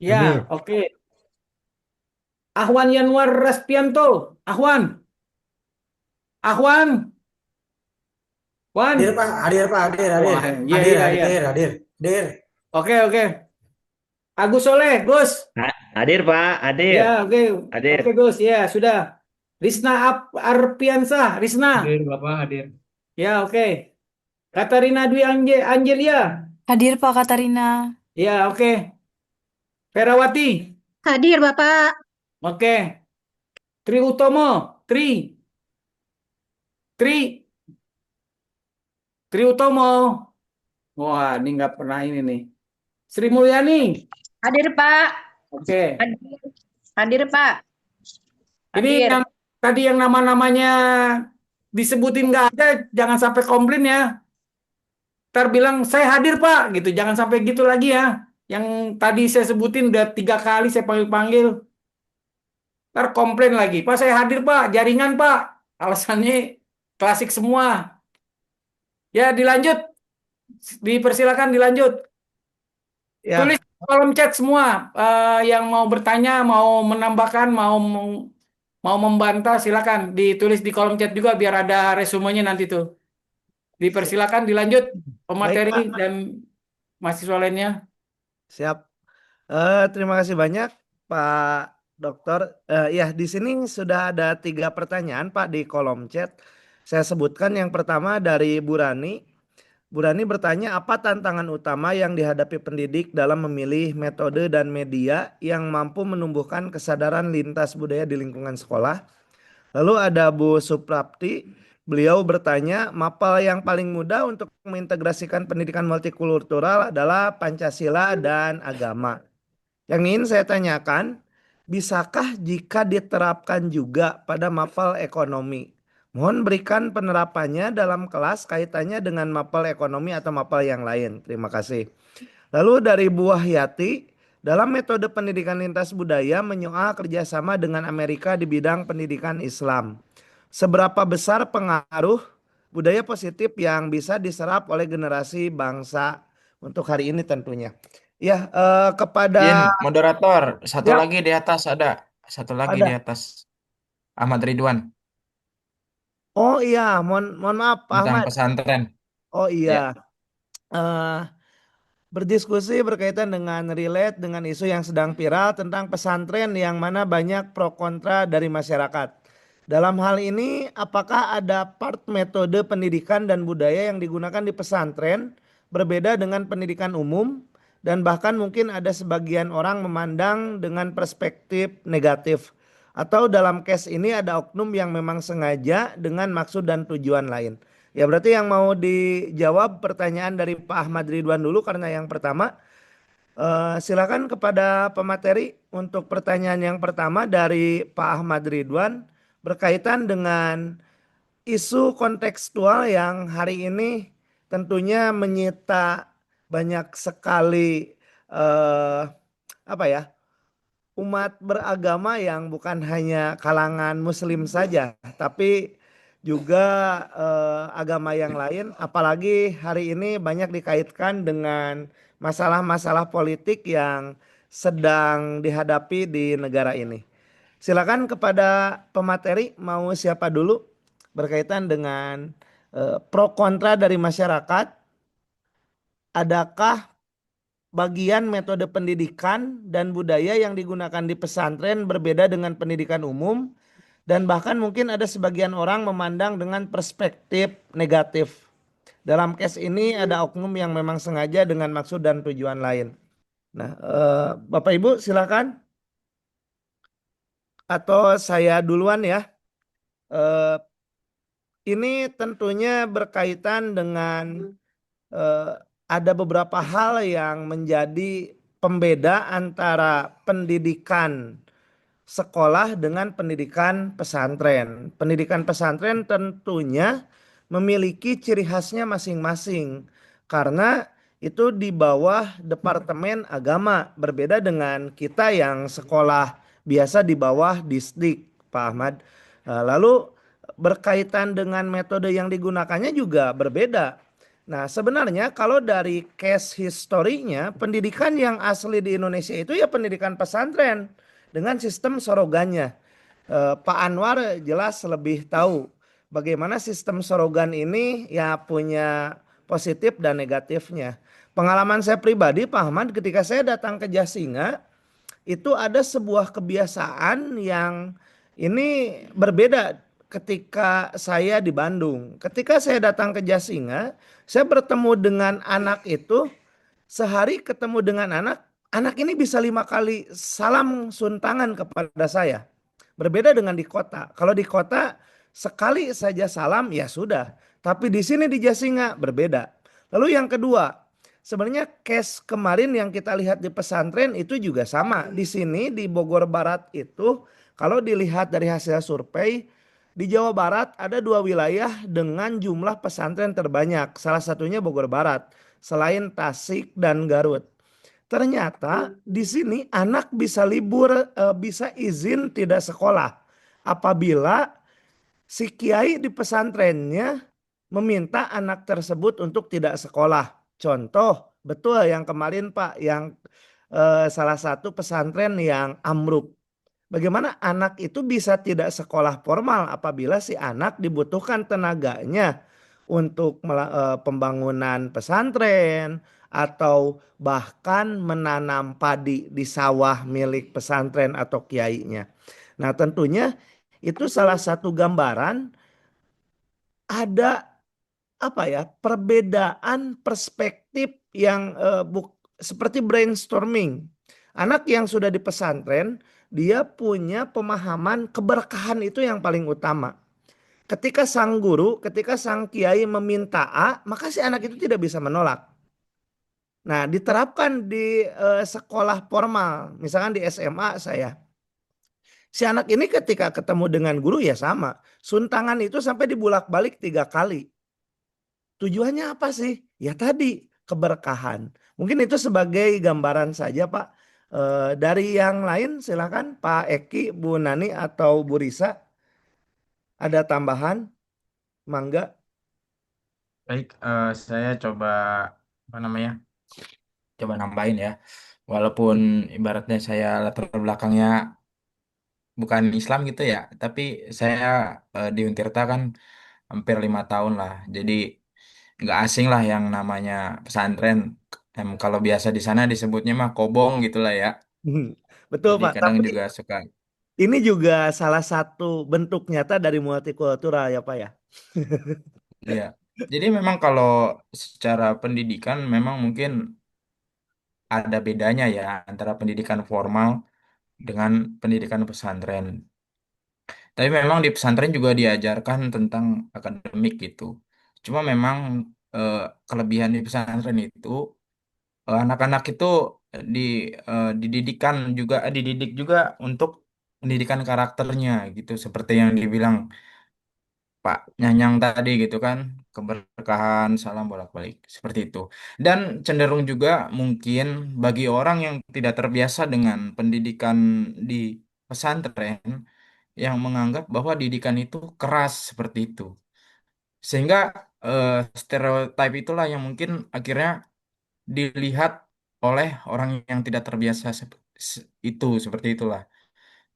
Ya, Hadir. oke. Ahwan Yanwar Raspianto. Ahwan. Ahwan. Wan. Hadir Pak, hadir Pak, hadir, hadir, Wah, iya, hadir, iya, iya. hadir, hadir, hadir. Oke, oke. Agus Soleh, Gus. Hadir Pak, hadir. Ya, oke. Hadir. Oke, Gus. Ya, sudah. Risna Arpiansah. Risna. Hadir Bapak, hadir. Ya, oke. Katarina Dwi Angelia. Hadir Pak Katarina. Ya, oke. Ferawati. Hadir, Bapak. Oke. Tri Utomo. Tri. Tri Utomo. Wah, ini nggak pernah ini nih. Sri Mulyani. Hadir, Pak. Oke. Hadir, Pak. Ini Hadir. yang tadi yang nama-namanya disebutin nggak ada, jangan sampai komplain ya. Ntar bilang saya hadir Pak, gitu. Jangan sampai gitu lagi ya. Yang tadi saya sebutin udah 3 kali saya panggil-panggil. Ntar komplain lagi. Pak saya hadir Pak, jaringan Pak. Alasannya klasik semua. Ya dilanjut, dipersilakan dilanjut. Ya, Tulis di kolom chat semua yang mau bertanya, mau menambahkan, mau membantah, silakan ditulis di kolom chat juga biar ada resumenya nanti tuh. Dipersilakan dilanjut baik pemateri Pak. dan mahasiswa lainnya. Siap. Terima kasih banyak Pak Dokter. Ya, di sini sudah ada 3 pertanyaan Pak di kolom chat. Saya sebutkan yang pertama dari Bu Rani. Bu Rani bertanya, apa tantangan utama yang dihadapi pendidik dalam memilih metode dan media yang mampu menumbuhkan kesadaran lintas budaya di lingkungan sekolah? Lalu ada Bu Suprapti, beliau bertanya, mapel yang paling mudah untuk mengintegrasikan pendidikan multikultural adalah Pancasila dan agama. Yang ingin saya tanyakan, bisakah jika diterapkan juga pada mapel ekonomi? Mohon berikan penerapannya dalam kelas kaitannya dengan mapel ekonomi atau mapel yang lain. Terima kasih. Lalu dari Bu Wahyati, dalam metode pendidikan lintas budaya menyoal kerjasama dengan Amerika di bidang pendidikan Islam. Seberapa besar pengaruh budaya positif yang bisa diserap oleh generasi bangsa untuk hari ini tentunya. Ya, kepada Izin, moderator. Satu Ya. lagi di atas ada. Satu lagi Ada. di atas. Ahmad Ridwan. Oh iya, mohon maaf Pak Tentang Ahmad. pesantren. Oh iya. Ya. Eh, berdiskusi berkaitan dengan relate dengan isu yang sedang viral tentang pesantren yang mana banyak pro kontra dari masyarakat. Dalam hal ini, apakah ada part metode pendidikan dan budaya yang digunakan di pesantren berbeda dengan pendidikan umum dan bahkan mungkin ada sebagian orang memandang dengan perspektif negatif, atau dalam case ini ada oknum yang memang sengaja dengan maksud dan tujuan lain? Ya, berarti yang mau dijawab pertanyaan dari Pak Ahmad Ridwan dulu karena yang pertama. Silakan kepada pemateri untuk pertanyaan yang pertama dari Pak Ahmad Ridwan berkaitan dengan isu kontekstual yang hari ini tentunya menyita banyak sekali umat beragama yang bukan hanya kalangan Muslim saja, tapi juga agama yang lain. Apalagi hari ini banyak dikaitkan dengan masalah-masalah politik yang sedang dihadapi di negara ini. Silakan kepada pemateri, mau siapa dulu berkaitan dengan pro kontra dari masyarakat. Adakah bagian metode pendidikan dan budaya yang digunakan di pesantren berbeda dengan pendidikan umum, dan bahkan mungkin ada sebagian orang memandang dengan perspektif negatif. Dalam case ini ada oknum yang memang sengaja dengan maksud dan tujuan lain. Nah, Bapak Ibu silakan, atau saya duluan ya. Eh, ini tentunya berkaitan dengan eh, ada beberapa hal yang menjadi pembeda antara pendidikan sekolah dengan pendidikan pesantren. Pendidikan pesantren tentunya memiliki ciri khasnya masing-masing karena itu di bawah Departemen Agama, berbeda dengan kita yang sekolah biasa di bawah Distrik, Pak Ahmad. Lalu berkaitan dengan metode yang digunakannya juga berbeda. Nah, sebenarnya kalau dari case historinya, pendidikan yang asli di Indonesia itu ya pendidikan pesantren dengan sistem sorogannya. Pak Anwar jelas lebih tahu bagaimana sistem sorogan ini ya punya positif dan negatifnya. Pengalaman saya pribadi, Pak Ahmad, ketika saya datang ke Jasinga, itu ada sebuah kebiasaan yang ini berbeda ketika saya di Bandung. Ketika saya datang ke Jasinga, saya bertemu dengan anak itu, sehari ketemu dengan anak, anak ini bisa 5 kali salam suntangan kepada saya. Berbeda dengan di kota. Kalau di kota sekali saja salam ya sudah. Tapi di sini di Jasinga berbeda. Lalu yang kedua, sebenarnya case kemarin yang kita lihat di pesantren itu juga sama. Di sini di Bogor Barat itu kalau dilihat dari hasil survei, di Jawa Barat ada 2 wilayah dengan jumlah pesantren terbanyak. Salah satunya Bogor Barat, selain Tasik dan Garut. Ternyata di sini anak bisa libur, bisa izin tidak sekolah apabila si kiai di pesantrennya meminta anak tersebut untuk tidak sekolah. Contoh, betul yang kemarin Pak, yang salah satu pesantren yang ambruk. Bagaimana anak itu bisa tidak sekolah formal apabila si anak dibutuhkan tenaganya untuk pembangunan pesantren atau bahkan menanam padi di sawah milik pesantren atau kiainya. Nah, tentunya itu salah satu gambaran ada apa ya, perbedaan perspektif yang seperti brainstorming. Anak yang sudah di pesantren, dia punya pemahaman keberkahan itu yang paling utama. Ketika sang guru, ketika sang kiai meminta A, maka si anak itu tidak bisa menolak. Nah, diterapkan di sekolah formal, misalkan di SMA saya. Si anak ini ketika ketemu dengan guru ya sama. Suntangan itu sampai dibulak-balik 3 kali. Tujuannya apa sih? Ya tadi, keberkahan. Mungkin itu sebagai gambaran saja Pak. Dari yang lain silakan Pak Eki, Bu Nani atau Bu Risa. Ada tambahan? Mangga. Baik, saya coba apa namanya? Coba nambahin ya. Walaupun ibaratnya saya latar belakangnya bukan Islam gitu ya, tapi saya di Untirta kan hampir 5 tahun lah. Jadi nggak asing lah yang namanya pesantren. Kalau biasa di sana disebutnya mah kobong gitulah ya. Betul Jadi Pak. kadang Tapi juga suka, ini juga salah satu bentuk nyata dari multikultural ya Pak ya. ya. Jadi memang kalau secara pendidikan memang mungkin ada bedanya ya antara pendidikan formal dengan pendidikan pesantren. Tapi memang di pesantren juga diajarkan tentang akademik gitu. Cuma memang eh, kelebihan di pesantren itu anak-anak itu di dididik juga untuk pendidikan karakternya gitu seperti yang dibilang Pak Nyanyang tadi gitu kan, keberkahan salam bolak-balik seperti itu. Dan cenderung juga mungkin bagi orang yang tidak terbiasa dengan pendidikan di pesantren yang menganggap bahwa didikan itu keras seperti itu. Sehingga eh, stereotip itulah yang mungkin akhirnya dilihat oleh orang yang tidak terbiasa itu seperti itulah.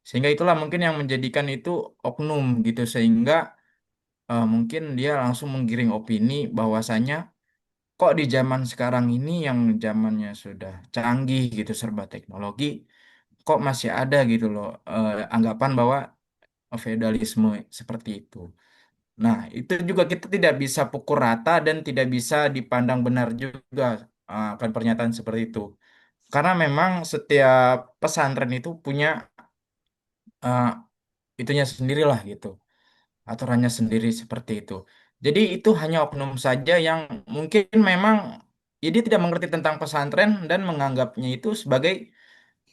Sehingga itulah mungkin yang menjadikan itu oknum gitu sehingga mungkin dia langsung menggiring opini bahwasanya kok di zaman sekarang ini yang zamannya sudah canggih gitu serba teknologi, kok masih ada gitu loh anggapan bahwa feodalisme seperti itu. Nah, itu juga kita tidak bisa pukul rata dan tidak bisa dipandang benar juga akan pernyataan seperti itu. Karena memang setiap pesantren itu punya eh, itunya sendirilah gitu, aturannya sendiri seperti itu. Jadi itu hanya oknum saja yang mungkin memang jadi tidak mengerti tentang pesantren dan menganggapnya itu sebagai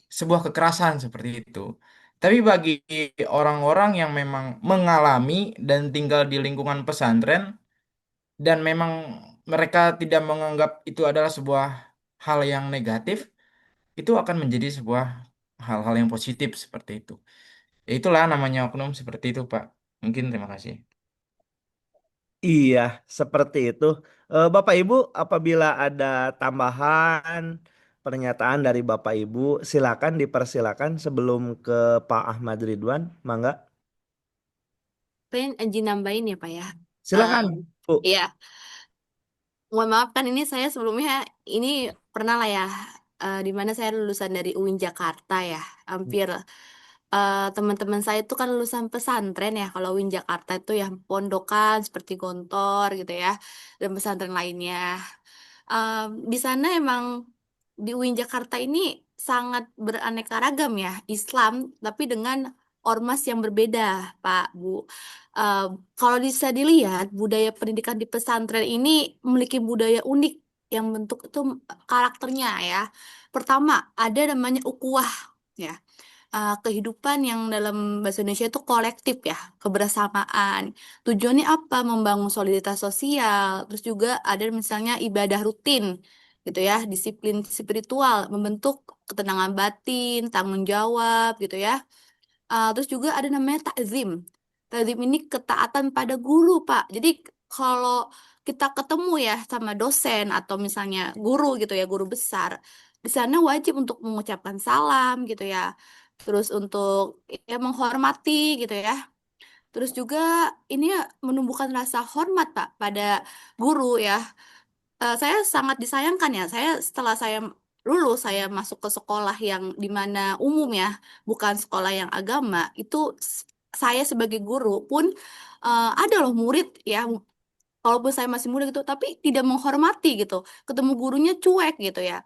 sebuah kekerasan seperti itu. Tapi bagi orang-orang yang memang mengalami dan tinggal di lingkungan pesantren dan memang mereka tidak menganggap itu adalah sebuah hal yang negatif, itu akan menjadi sebuah hal-hal yang positif seperti itu. Ya itulah namanya oknum seperti itu, Pak. Mungkin terima kasih. Iya, seperti itu. Bapak Ibu, apabila ada tambahan pernyataan dari Bapak Ibu, silakan dipersilakan sebelum ke Pak Ahmad Ridwan, mangga. Pengen izin nambahin ya Pak ya. Silakan, Bu. Iya, mohon maaf kan ini saya sebelumnya ini pernah lah ya, di mana saya lulusan dari UIN Jakarta ya, hampir teman-teman saya itu kan lulusan pesantren ya. Kalau UIN Jakarta itu ya pondokan seperti Gontor gitu ya, dan pesantren lainnya. Di sana emang di UIN Jakarta ini sangat beraneka ragam ya, Islam, tapi dengan ormas yang berbeda, Pak, Bu. Eh, Kalau bisa dilihat, budaya pendidikan di pesantren ini memiliki budaya unik yang bentuk itu karakternya ya. Pertama, ada namanya ukhuwah ya. Kehidupan yang dalam bahasa Indonesia itu kolektif ya, kebersamaan. Tujuannya apa? Membangun soliditas sosial. Terus juga ada misalnya ibadah rutin gitu ya, disiplin spiritual, membentuk ketenangan batin, tanggung jawab gitu ya. Terus juga ada namanya takzim. Takzim ini ketaatan pada guru, Pak. Jadi kalau kita ketemu ya sama dosen atau misalnya guru gitu ya, guru besar, di sana wajib untuk mengucapkan salam gitu ya. Terus untuk ya menghormati gitu ya. Terus juga ini ya menumbuhkan rasa hormat, Pak, pada guru ya. Saya sangat disayangkan ya. Saya setelah saya lulus, saya masuk ke sekolah yang di mana umum ya, bukan sekolah yang agama. Itu saya sebagai guru pun ada loh murid ya, walaupun saya masih muda gitu, tapi tidak menghormati gitu. Ketemu gurunya cuek gitu ya.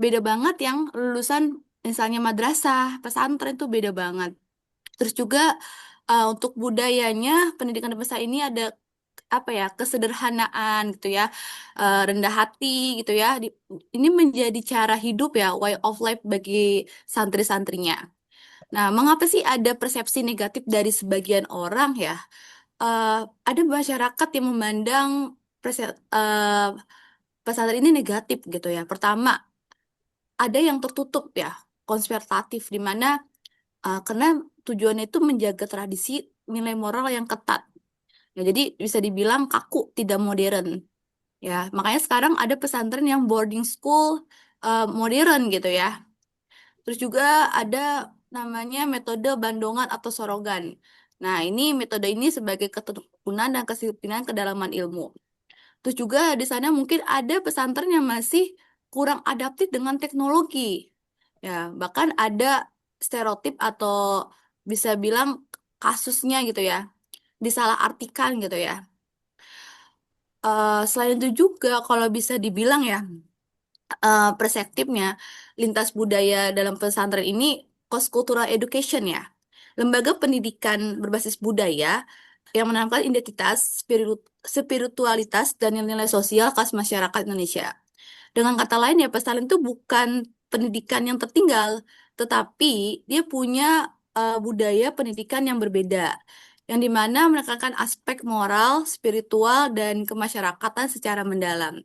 Beda banget yang lulusan misalnya madrasah, pesantren itu beda banget. Terus juga untuk budayanya pendidikan besar ini ada apa ya, kesederhanaan gitu ya, rendah hati gitu ya. Ini menjadi cara hidup ya, way of life bagi santri-santrinya. Nah, mengapa sih ada persepsi negatif dari sebagian orang ya? Eh, ada masyarakat yang memandang pesantren ini negatif gitu ya. Pertama, ada yang tertutup ya, konservatif di mana karena tujuannya itu menjaga tradisi nilai moral yang ketat. Ya, jadi bisa dibilang kaku, tidak modern. Ya, makanya sekarang ada pesantren yang boarding school modern gitu ya. Terus juga ada namanya metode bandongan atau sorogan. Nah, ini metode ini sebagai ketekunan dan kedisiplinan kedalaman ilmu. Terus juga di sana mungkin ada pesantren yang masih kurang adaptif dengan teknologi. Ya, bahkan ada stereotip atau bisa bilang kasusnya gitu ya, disalahartikan gitu ya. Selain itu juga kalau bisa dibilang ya, perseptifnya lintas budaya dalam pesantren ini cross cultural education ya. Lembaga pendidikan berbasis budaya yang menanamkan identitas, spiritualitas, dan nilai-nilai sosial khas masyarakat Indonesia. Dengan kata lain ya, pesantren itu bukan pendidikan yang tertinggal, tetapi dia punya budaya pendidikan yang berbeda, yang dimana menekankan aspek moral, spiritual, dan kemasyarakatan secara mendalam.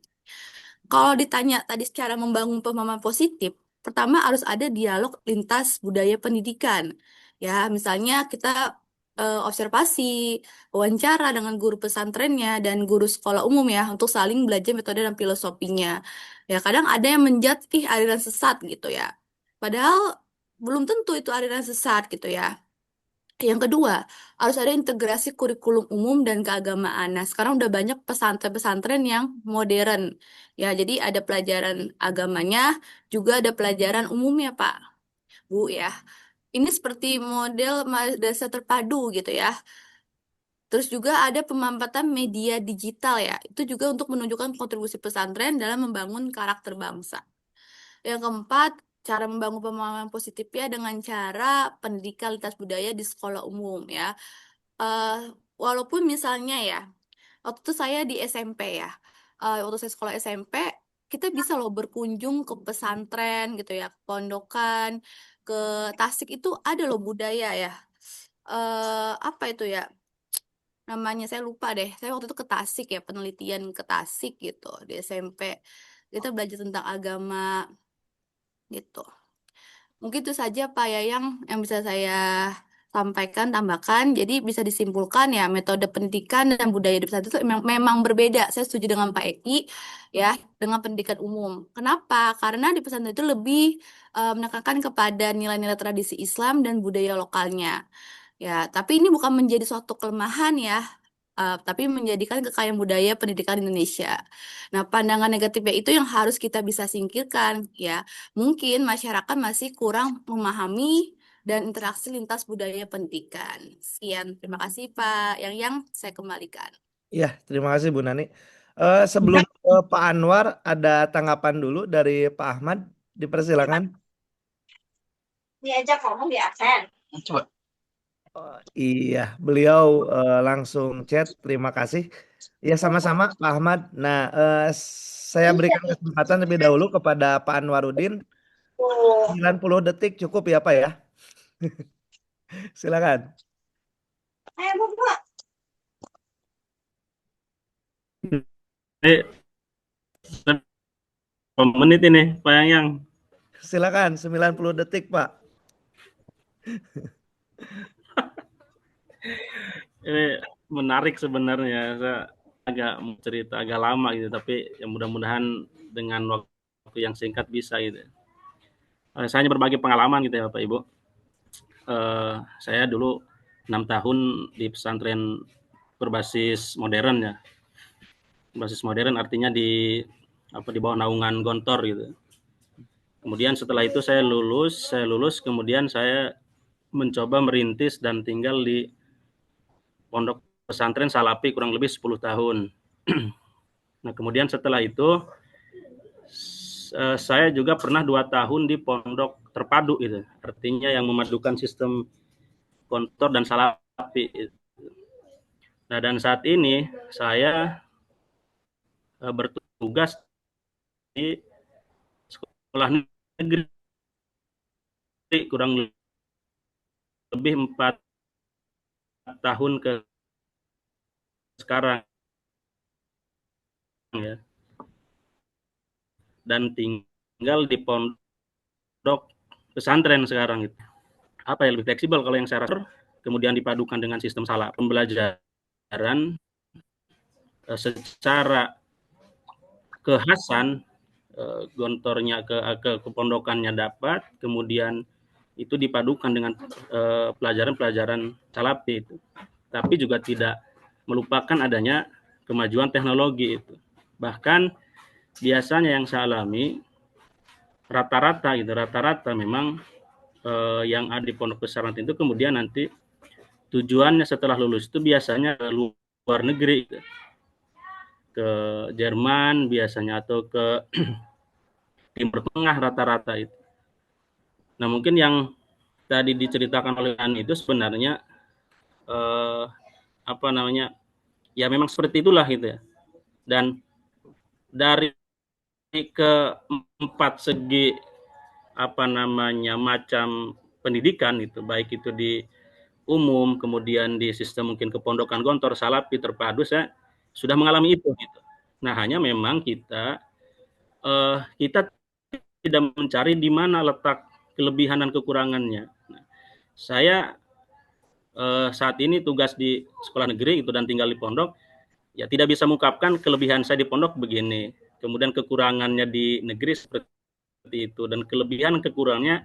Kalau ditanya tadi secara membangun pemahaman positif, pertama harus ada dialog lintas budaya pendidikan. Ya, misalnya kita observasi, wawancara dengan guru pesantrennya dan guru sekolah umum ya untuk saling belajar metode dan filosofinya. Ya, kadang ada yang menjudge ih aliran sesat gitu ya. Padahal belum tentu itu aliran sesat gitu ya. Yang kedua, harus ada integrasi kurikulum umum dan keagamaan. Nah, sekarang udah banyak pesantren-pesantren yang modern. Ya, jadi ada pelajaran agamanya, juga ada pelajaran umumnya, Pak, Bu, ya. Ini seperti model madrasah terpadu gitu ya. Terus juga ada pemanfaatan media digital ya. Itu juga untuk menunjukkan kontribusi pesantren dalam membangun karakter bangsa. Yang keempat, cara membangun pemahaman positifnya dengan cara pendidikan lintas budaya di sekolah umum ya. Eh, Walaupun misalnya ya, waktu itu saya di SMP ya, waktu saya sekolah SMP, kita bisa loh berkunjung ke pesantren gitu ya, ke pondokan, ke Tasik itu ada loh budaya ya. Apa itu ya? Namanya saya lupa deh. Saya waktu itu ke Tasik ya, penelitian ke Tasik gitu di SMP. Kita belajar tentang agama gitu. Mungkin itu saja Pak Yayang yang bisa saya sampaikan, tambahkan. Jadi bisa disimpulkan ya metode pendidikan dan budaya di pesantren itu memang berbeda. Saya setuju dengan Pak Eki ya dengan pendidikan umum. Kenapa? Karena di pesantren itu lebih menekankan kepada nilai-nilai tradisi Islam dan budaya lokalnya. Ya, tapi ini bukan menjadi suatu kelemahan ya. Tapi menjadikan kekayaan budaya pendidikan Indonesia. Nah, pandangan negatifnya itu yang harus kita bisa singkirkan ya. Mungkin masyarakat masih kurang memahami dan interaksi lintas budaya pendidikan. Sekian, terima kasih Pak. Yang saya kembalikan. Iya, terima kasih Bu Nani. Sebelum Pak Anwar, ada tanggapan dulu dari Pak Ahmad. Dipersilakan. Diajak ngomong di absen. Coba. Iya, beliau langsung chat. Terima kasih. Ya, sama-sama Pak Ahmad. Nah, saya berikan kesempatan lebih dahulu kepada Pak Anwarudin. 90 detik cukup ya Pak ya. Silakan. Menit ini Pak Yang. Silakan 90 detik Pak. Ini menarik sebenarnya. Saya agak mau cerita agak lama gitu, tapi ya mudah-mudahan dengan waktu yang singkat bisa gitu. Saya hanya berbagi pengalaman gitu ya Bapak Ibu. Saya dulu 6 tahun di pesantren berbasis modern ya. Berbasis modern artinya di bawah naungan Gontor gitu. Kemudian setelah itu saya lulus, kemudian saya mencoba merintis dan tinggal di pondok pesantren Salapi kurang lebih 10 tahun. Nah, kemudian setelah itu saya juga pernah 2 tahun di pondok terpadu gitu. Artinya yang memadukan sistem Gontor dan Salapi. Nah, dan saat ini saya bertugas di sekolah negeri kurang lebih 4 tahun ke sekarang ya. Dan tinggal di pondok pesantren sekarang itu. Apa yang lebih fleksibel kalau yang saya rasa, kemudian dipadukan dengan sistem salah pembelajaran secara kekhasan Gontornya ke kepondokannya dapat, kemudian itu dipadukan dengan pelajaran-pelajaran Salapi itu. Tapi juga tidak melupakan adanya kemajuan teknologi itu. Bahkan biasanya yang saya alami rata-rata memang yang ada di pondok pesantren itu kemudian nanti tujuannya setelah lulus itu biasanya ke luar negeri gitu. Ke Jerman biasanya atau ke Timur Tengah rata-rata itu. Nah, mungkin yang tadi diceritakan oleh An itu sebenarnya ya memang seperti itulah gitu ya. Dan dari keempat segi macam pendidikan itu, baik itu di umum, kemudian di sistem mungkin kepondokan Gontor, Salapi, terpadu, saya sudah mengalami itu gitu. Nah, hanya memang kita tidak mencari di mana letak kelebihan dan kekurangannya. Nah, saya saat ini tugas di sekolah negeri itu dan tinggal di pondok, ya tidak bisa mengungkapkan kelebihan saya di pondok begini, kemudian kekurangannya di negeri seperti itu, dan kelebihan kekurangannya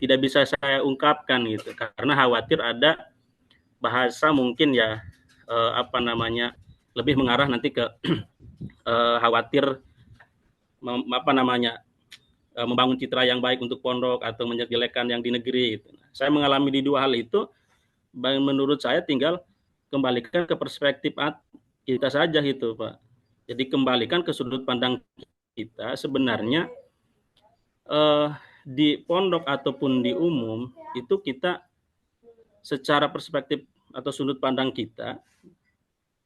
tidak bisa saya ungkapkan gitu, karena khawatir ada bahasa mungkin ya apa namanya lebih mengarah nanti ke khawatir apa namanya membangun citra yang baik untuk pondok atau menjelekkan yang di negeri. Gitu. Saya mengalami di dua hal itu. Menurut saya tinggal kembalikan ke perspektif kita saja gitu, Pak. Jadi kembalikan ke sudut pandang kita sebenarnya di pondok ataupun di umum itu kita secara perspektif atau sudut pandang kita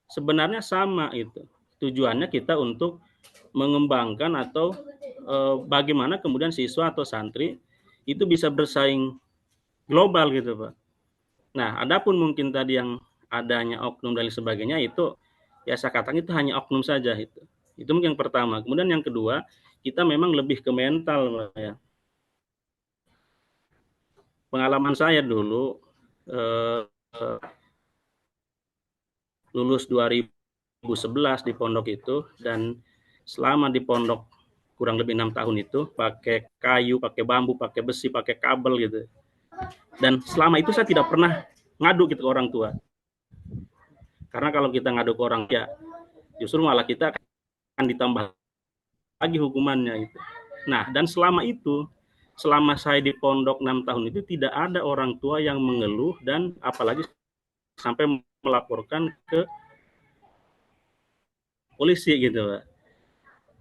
sebenarnya sama itu. Tujuannya kita untuk mengembangkan atau bagaimana kemudian siswa atau santri itu bisa bersaing global gitu, Pak. Nah, adapun mungkin tadi yang adanya oknum dan sebagainya itu ya saya katakan itu hanya oknum saja itu. Itu mungkin yang pertama. Kemudian yang kedua, kita memang lebih ke mental ya. Pengalaman saya dulu lulus 2011 di pondok itu dan selama di pondok kurang lebih 6 tahun itu pakai kayu, pakai bambu, pakai besi, pakai kabel gitu. Dan selama itu saya tidak pernah ngadu gitu ke orang tua. Karena kalau kita ngadu ke orang ya justru malah kita akan ditambah lagi hukumannya itu. Nah, dan selama itu, selama saya di pondok 6 tahun itu tidak ada orang tua yang mengeluh dan apalagi sampai melaporkan ke polisi gitu, Pak.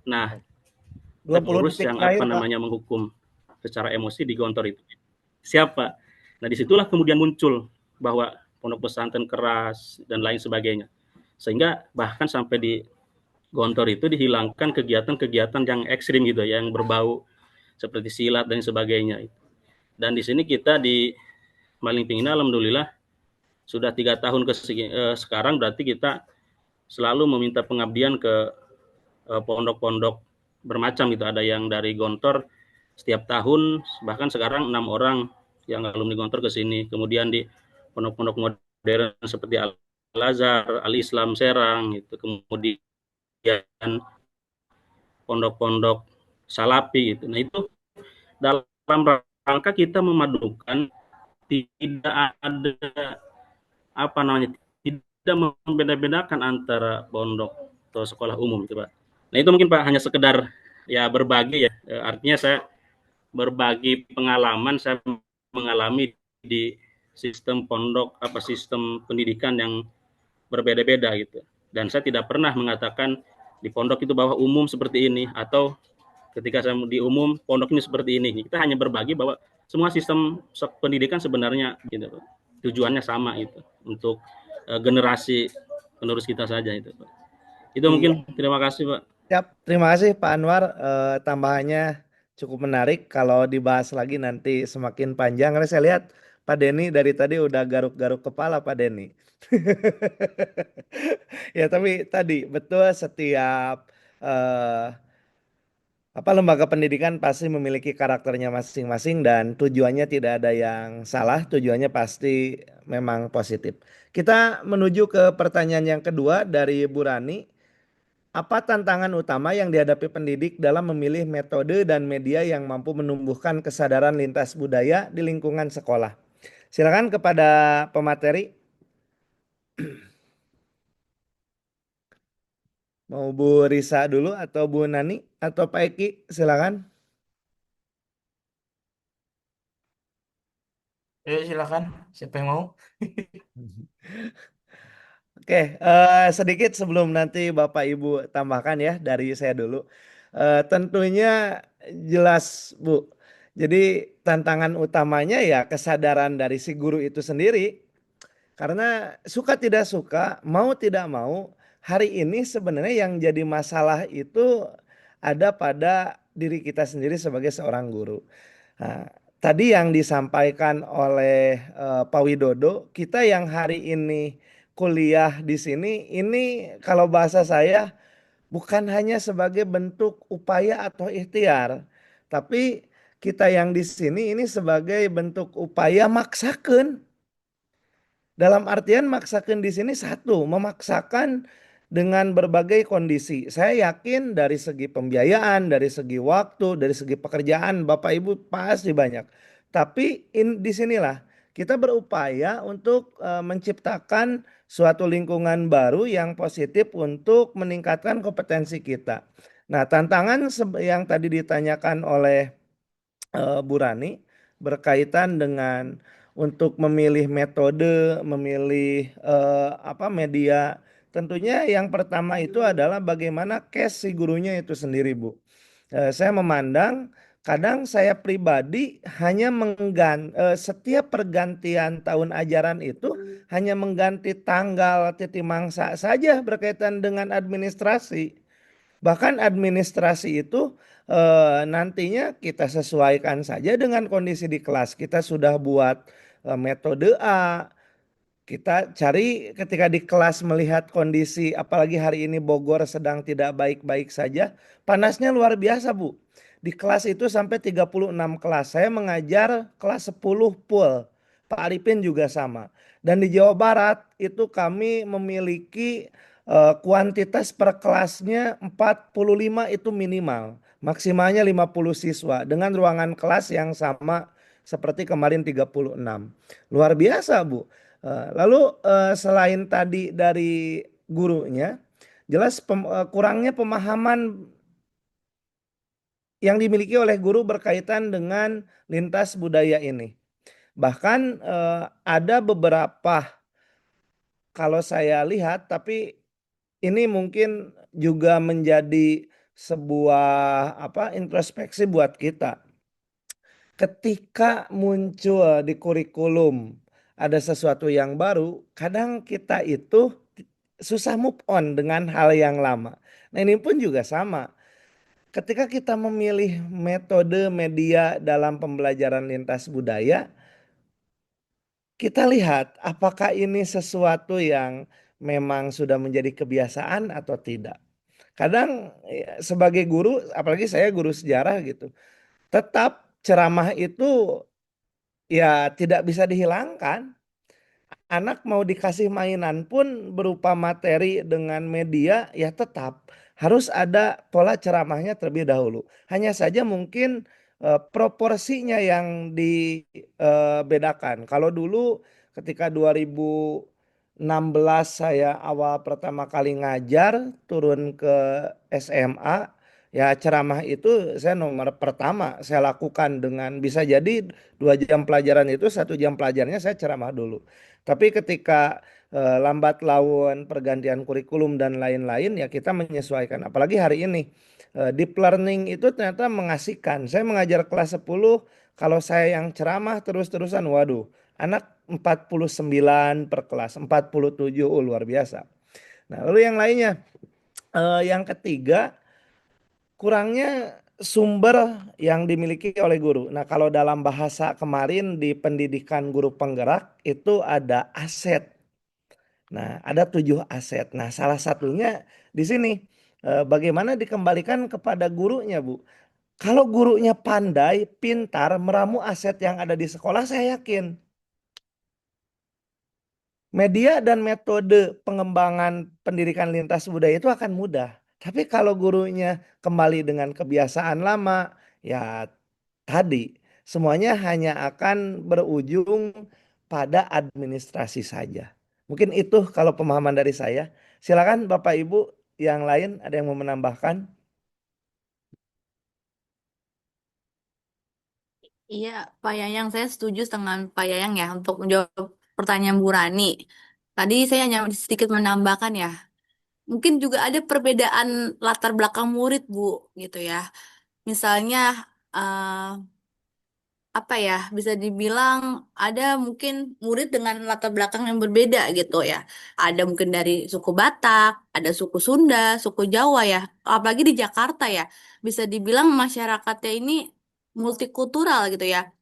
Nah, 20 pengurus detik yang terakhir, apa Pak. namanya menghukum secara emosi di Gontor itu. Siapa? Nah, disitulah kemudian muncul bahwa pondok pesantren keras dan lain sebagainya. Sehingga bahkan sampai di Gontor itu dihilangkan kegiatan-kegiatan yang ekstrim gitu, yang berbau seperti silat dan sebagainya. Dan di sini kita di Malingping ini alhamdulillah sudah 3 tahun sekarang berarti kita selalu meminta pengabdian ke pondok-pondok bermacam gitu. Ada yang dari Gontor setiap tahun, bahkan sekarang 6 orang yang alumni Gontor ke sini. Kemudian di pondok-pondok modern seperti Al-Azhar, Al-Islam Serang, gitu. Kemudian pondok-pondok Salafi gitu. Nah itu dalam rangka kita memadukan, tidak ada apa namanya, tidak membeda-bedakan antara pondok atau sekolah umum itu, Pak. Nah itu mungkin Pak hanya sekedar ya berbagi ya, artinya saya berbagi pengalaman saya mengalami di sistem pondok apa sistem pendidikan yang berbeda-beda gitu. Dan saya tidak pernah mengatakan di pondok itu bahwa umum seperti ini atau ketika saya di umum pondok ini seperti ini. Kita hanya berbagi bahwa semua sistem pendidikan sebenarnya gitu, Pak. Tujuannya sama itu untuk generasi penerus kita saja itu, Pak. Itu mungkin terima kasih, Pak. Siap, terima kasih Pak Anwar. Tambahannya cukup menarik. Kalau dibahas lagi nanti semakin panjang. Karena saya lihat Pak Denny dari tadi udah garuk-garuk kepala Pak Denny. Ya tapi tadi betul setiap lembaga pendidikan pasti memiliki karakternya masing-masing dan tujuannya tidak ada yang salah. Tujuannya pasti memang positif. Kita menuju ke pertanyaan yang kedua dari Bu Rani. Apa tantangan utama yang dihadapi pendidik dalam memilih metode dan media yang mampu menumbuhkan kesadaran lintas budaya di lingkungan sekolah? Silakan kepada pemateri. Mau Bu Risa dulu atau Bu Nani atau Pak Eki? Silakan. Silakan. Siapa yang mau? Oke, sedikit sebelum nanti Bapak Ibu tambahkan ya dari saya dulu. Tentunya jelas Bu. Jadi tantangan utamanya ya kesadaran dari si guru itu sendiri. Karena suka tidak suka, mau tidak mau, hari ini sebenarnya yang jadi masalah itu ada pada diri kita sendiri sebagai seorang guru. Nah, tadi yang disampaikan oleh Pak Widodo, kita yang hari ini kuliah di sini, ini kalau bahasa saya bukan hanya sebagai bentuk upaya atau ikhtiar, tapi kita yang di sini ini sebagai bentuk upaya maksakan. Dalam artian maksakan di sini satu, memaksakan dengan berbagai kondisi. Saya yakin dari segi pembiayaan, dari segi waktu, dari segi pekerjaan, Bapak Ibu pasti banyak. Tapi disinilah kita berupaya untuk menciptakan suatu lingkungan baru yang positif untuk meningkatkan kompetensi kita. Nah, tantangan yang tadi ditanyakan oleh Bu Rani berkaitan dengan untuk memilih metode, memilih media. Tentunya yang pertama itu adalah bagaimana case si gurunya itu sendiri, Bu. Saya memandang kadang saya pribadi hanya setiap pergantian tahun ajaran itu hanya mengganti tanggal titik mangsa saja berkaitan dengan administrasi. Bahkan administrasi itu nantinya kita sesuaikan saja dengan kondisi di kelas. Kita sudah buat metode A. Kita cari ketika di kelas melihat kondisi, apalagi hari ini Bogor sedang tidak baik-baik saja. Panasnya luar biasa, Bu. Di kelas itu sampai 36 kelas. Saya mengajar kelas 10 full. Pak Arifin juga sama. Dan di Jawa Barat itu kami memiliki kuantitas per kelasnya 45 itu minimal. Maksimalnya 50 siswa dengan ruangan kelas yang sama seperti kemarin 36. Luar biasa, Bu. Lalu selain tadi dari gurunya, jelas kurangnya pemahaman yang dimiliki oleh guru berkaitan dengan lintas budaya ini. Bahkan ada beberapa, kalau saya lihat, tapi ini mungkin juga menjadi sebuah introspeksi buat kita. Ketika muncul di kurikulum ada sesuatu yang baru, kadang kita itu susah move on dengan hal yang lama. Nah, ini pun juga sama. Ketika kita memilih metode media dalam pembelajaran lintas budaya, kita lihat apakah ini sesuatu yang memang sudah menjadi kebiasaan atau tidak. Kadang sebagai guru, apalagi saya guru sejarah gitu, tetap ceramah itu ya tidak bisa dihilangkan. Anak mau dikasih mainan pun berupa materi dengan media, ya tetap harus ada pola ceramahnya terlebih dahulu. Hanya saja mungkin proporsinya yang dibedakan. Kalau dulu ketika 2016 saya awal pertama kali ngajar turun ke SMA, ya ceramah itu saya nomor pertama saya lakukan dengan bisa jadi 2 jam pelajaran itu 1 jam pelajarannya saya ceramah dulu. Tapi ketika lambat laun pergantian kurikulum dan lain-lain ya kita menyesuaikan. Apalagi hari ini deep learning itu ternyata mengasihkan. Saya mengajar kelas 10, kalau saya yang ceramah terus-terusan, waduh, anak 49 per kelas, 47, luar biasa. Nah, lalu yang lainnya, yang ketiga, kurangnya sumber yang dimiliki oleh guru. Nah, kalau dalam bahasa kemarin di pendidikan guru penggerak itu ada aset. Nah, ada 7 aset. Nah, salah satunya di sini bagaimana dikembalikan kepada gurunya, Bu. Kalau gurunya pandai, pintar, meramu aset yang ada di sekolah, saya yakin media dan metode pengembangan pendidikan lintas budaya itu akan mudah. Tapi kalau gurunya kembali dengan kebiasaan lama, ya tadi semuanya hanya akan berujung pada administrasi saja. Mungkin itu kalau pemahaman dari saya. Silakan Bapak Ibu yang lain ada yang mau menambahkan? Iya, Pak Yayang, saya setuju dengan Pak Yayang ya untuk menjawab pertanyaan Bu Rani. Tadi saya hanya sedikit menambahkan ya, mungkin juga ada perbedaan latar belakang murid, Bu, gitu ya. Misalnya, eh, apa ya, bisa dibilang ada mungkin murid dengan latar belakang yang berbeda gitu ya. Ada mungkin dari suku Batak, ada suku Sunda, suku Jawa ya. Apalagi di Jakarta ya, bisa dibilang masyarakatnya ini multikultural gitu ya.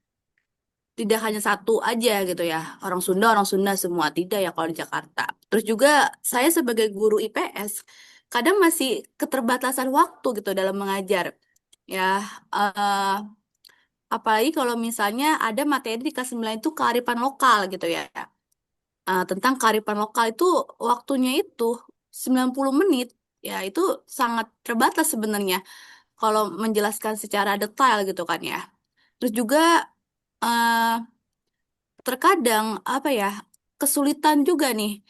Tidak hanya satu aja gitu ya, orang Sunda semua, tidak ya kalau di Jakarta. Terus juga saya sebagai guru IPS kadang masih keterbatasan waktu gitu dalam mengajar ya. eh, Apalagi kalau misalnya ada materi di kelas 9 itu kearifan lokal gitu ya. Tentang kearifan lokal itu waktunya itu 90 menit ya, itu sangat terbatas sebenarnya kalau menjelaskan secara detail gitu kan ya. Terus juga eh, terkadang apa ya, kesulitan juga nih.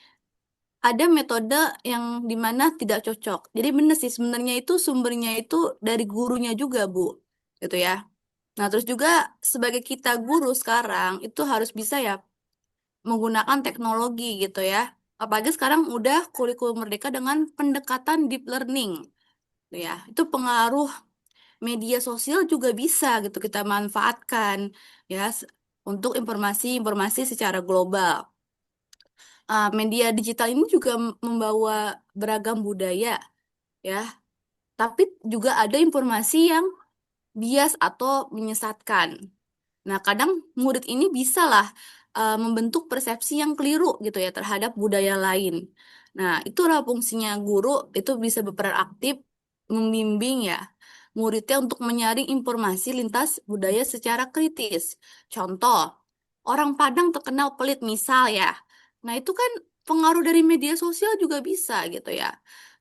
Ada metode yang dimana tidak cocok. Jadi benar sih sebenarnya itu sumbernya itu dari gurunya juga, Bu. Gitu ya. Nah, terus juga sebagai kita guru sekarang itu harus bisa ya menggunakan teknologi gitu ya. Apalagi sekarang udah kurikulum merdeka dengan pendekatan deep learning. Gitu ya. Itu pengaruh media sosial juga bisa gitu kita manfaatkan ya untuk informasi-informasi secara global. Media digital ini juga membawa beragam budaya ya, tapi juga ada informasi yang bias atau menyesatkan. Nah, kadang murid ini bisa lah membentuk persepsi yang keliru gitu ya terhadap budaya lain. Nah, itulah fungsinya guru itu bisa berperan aktif membimbing ya muridnya untuk menyaring informasi lintas budaya secara kritis. Contoh, orang Padang terkenal pelit misal ya. Nah, itu kan pengaruh dari media sosial juga bisa gitu ya.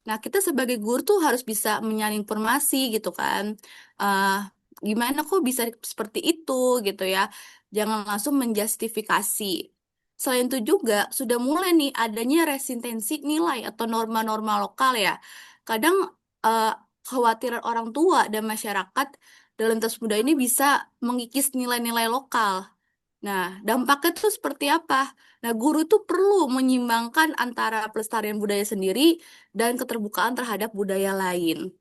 Nah, kita sebagai guru tuh harus bisa menyaring informasi gitu kan. Eh, Gimana kok bisa seperti itu gitu ya. Jangan langsung menjustifikasi. Selain itu juga sudah mulai nih adanya resistensi nilai atau norma-norma lokal ya. Kadang eh, kekhawatiran orang tua dan masyarakat dalam lintas budaya ini bisa mengikis nilai-nilai lokal. Nah, dampaknya tuh seperti apa? Nah, guru itu perlu menyimbangkan antara pelestarian budaya sendiri dan keterbukaan terhadap budaya lain.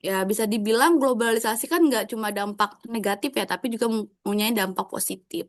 Ya, bisa dibilang globalisasi kan nggak cuma dampak negatif ya, tapi juga mempunyai dampak positif.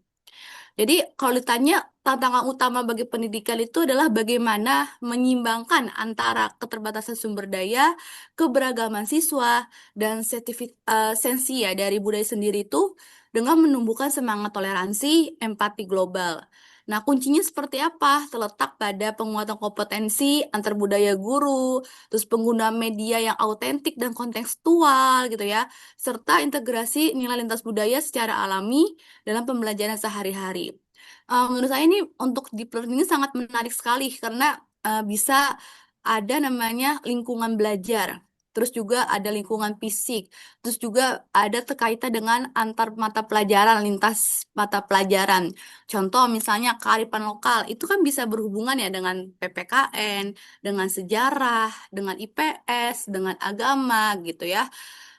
Jadi, kalau ditanya tantangan utama bagi pendidikan itu adalah bagaimana menyimbangkan antara keterbatasan sumber daya, keberagaman siswa, dan sensi ya dari budaya sendiri itu dengan menumbuhkan semangat toleransi, empati global. Nah, kuncinya seperti apa? Terletak pada penguatan kompetensi antar budaya guru, terus penggunaan media yang autentik dan kontekstual gitu ya, serta integrasi nilai lintas budaya secara alami dalam pembelajaran sehari-hari. Menurut saya ini untuk deep learning ini sangat menarik sekali karena bisa ada namanya lingkungan belajar, terus juga ada lingkungan fisik, terus juga ada terkaitan dengan antar mata pelajaran, lintas mata pelajaran. Contoh misalnya kearifan lokal, itu kan bisa berhubungan ya dengan PPKN, dengan sejarah, dengan IPS, dengan agama gitu ya.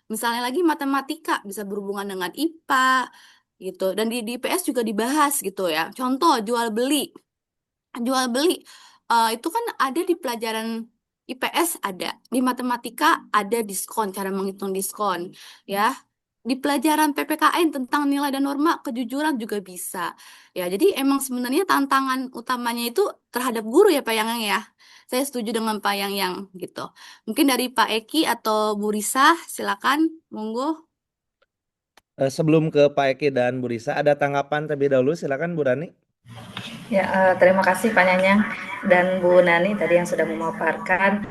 Misalnya lagi matematika bisa berhubungan dengan IPA gitu. Dan di IPS juga dibahas gitu ya. Contoh jual beli. Jual beli itu kan ada di pelajaran IPS ada, di matematika ada diskon, cara menghitung diskon ya. Di pelajaran PPKN tentang nilai dan norma kejujuran juga bisa. Ya, jadi emang sebenarnya tantangan utamanya itu terhadap guru ya Pak Yang ya. Saya setuju dengan Pak Yang gitu. Mungkin dari Pak Eki atau Bu Risa, silakan, monggo. Sebelum ke Pak Eki dan Bu Risa, ada tanggapan terlebih dahulu. Silakan Bu Rani. Ya, terima kasih Pak Nyanyang dan Bu Nani tadi yang sudah memaparkan.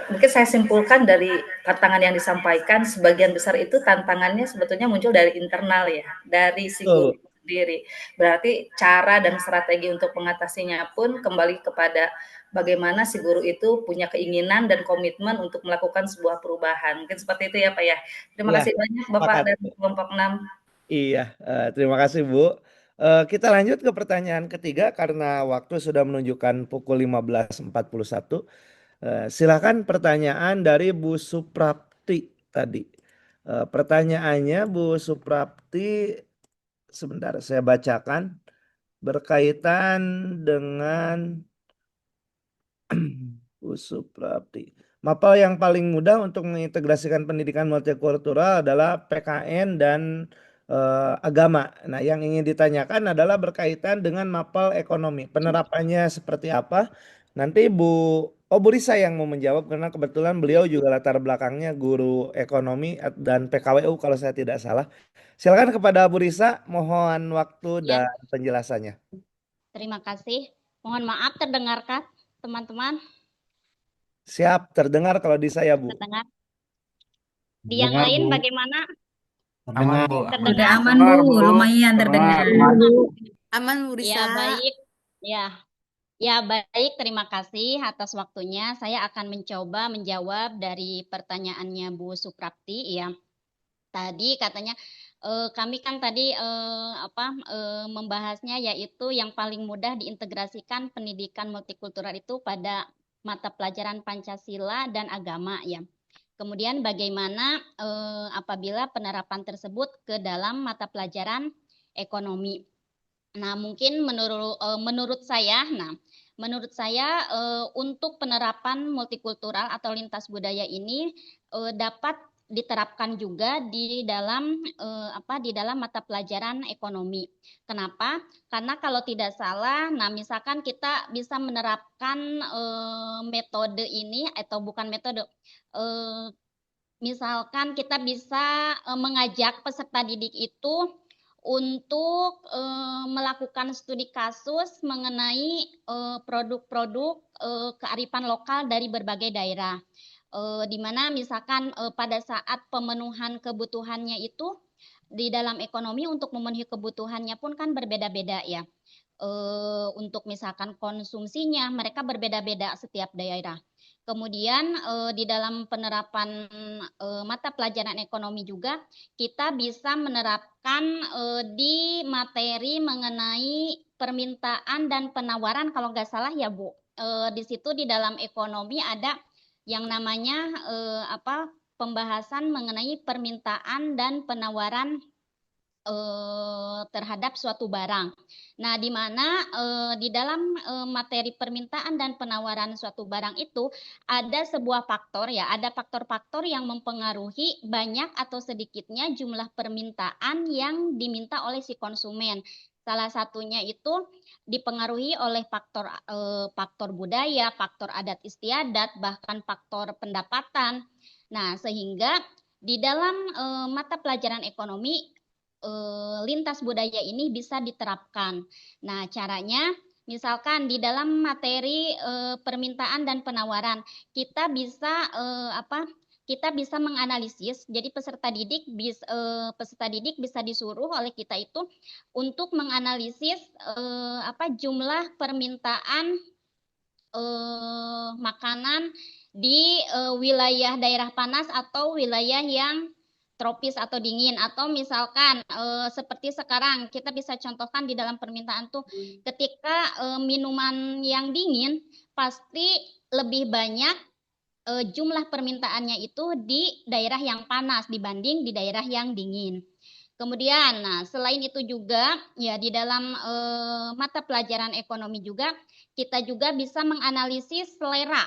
Mungkin saya simpulkan dari tantangan yang disampaikan, sebagian besar itu tantangannya sebetulnya muncul dari internal ya, dari si guru sendiri. Berarti cara dan strategi untuk mengatasinya pun kembali kepada bagaimana si guru itu punya keinginan dan komitmen untuk melakukan sebuah perubahan. Mungkin seperti itu ya Pak ya. Terima kasih banyak Bapak dan kelompok 6. Iya, terima kasih Bu. Kita lanjut ke pertanyaan ketiga karena waktu sudah menunjukkan pukul 15.41. Silakan pertanyaan dari Bu Suprapti tadi. Pertanyaannya Bu Suprapti, sebentar saya bacakan, berkaitan dengan Bu Suprapti. Mapel yang paling mudah untuk mengintegrasikan pendidikan multikultural adalah PKN dan agama. Nah, yang ingin ditanyakan adalah berkaitan dengan mapel ekonomi. Penerapannya seperti apa? Nanti Bu Risa yang mau menjawab karena kebetulan beliau juga latar belakangnya guru ekonomi dan PKWU kalau saya tidak salah. Silakan kepada Bu Risa, mohon waktu dan penjelasannya. Terima kasih. Mohon maaf terdengarkan teman-teman. Siap, terdengar kalau di saya Bu. Terdengar. Di yang lain bagaimana? Aman Bu. Udah aman Bu, lumayan terdengar. Aman Bu Risa. Ya baik. Ya baik, terima kasih atas waktunya. Saya akan mencoba menjawab dari pertanyaannya Bu Suprapti ya. Tadi katanya Kami kan tadi membahasnya yaitu yang paling mudah diintegrasikan pendidikan multikultural itu pada mata pelajaran Pancasila dan agama ya. Kemudian bagaimana apabila penerapan tersebut ke dalam mata pelajaran ekonomi. Nah, mungkin menurut saya untuk penerapan multikultural atau lintas budaya ini dapat diterapkan juga di dalam mata pelajaran ekonomi. Kenapa? Karena kalau tidak salah, nah misalkan kita bisa menerapkan metode ini atau bukan metode, misalkan kita bisa mengajak peserta didik itu untuk melakukan studi kasus mengenai produk-produk kearifan lokal dari berbagai daerah. Di mana misalkan pada saat pemenuhan kebutuhannya itu di dalam ekonomi untuk memenuhi kebutuhannya pun kan berbeda-beda ya. Untuk misalkan konsumsinya mereka berbeda-beda setiap daerah. Kemudian di dalam penerapan mata pelajaran ekonomi juga kita bisa menerapkan di materi mengenai permintaan dan penawaran kalau nggak salah ya Bu. Di situ di dalam ekonomi ada yang namanya pembahasan mengenai permintaan dan penawaran terhadap suatu barang. Nah, di mana di dalam materi permintaan dan penawaran suatu barang itu ada sebuah faktor ya, ada faktor-faktor yang mempengaruhi banyak atau sedikitnya jumlah permintaan yang diminta oleh si konsumen. Salah satunya itu dipengaruhi oleh faktor budaya, faktor adat istiadat, bahkan faktor pendapatan. Nah, sehingga di dalam mata pelajaran ekonomi lintas budaya ini bisa diterapkan. Nah, caranya misalkan di dalam materi permintaan dan penawaran kita bisa kita bisa menganalisis. Jadi peserta didik bisa disuruh oleh kita itu untuk menganalisis jumlah permintaan makanan di wilayah daerah panas atau wilayah yang tropis atau dingin, atau misalkan seperti sekarang kita bisa contohkan di dalam permintaan tuh ketika minuman yang dingin pasti lebih banyak jumlah permintaannya itu di daerah yang panas dibanding di daerah yang dingin. Kemudian, nah selain itu juga ya di dalam mata pelajaran ekonomi juga kita juga bisa menganalisis selera.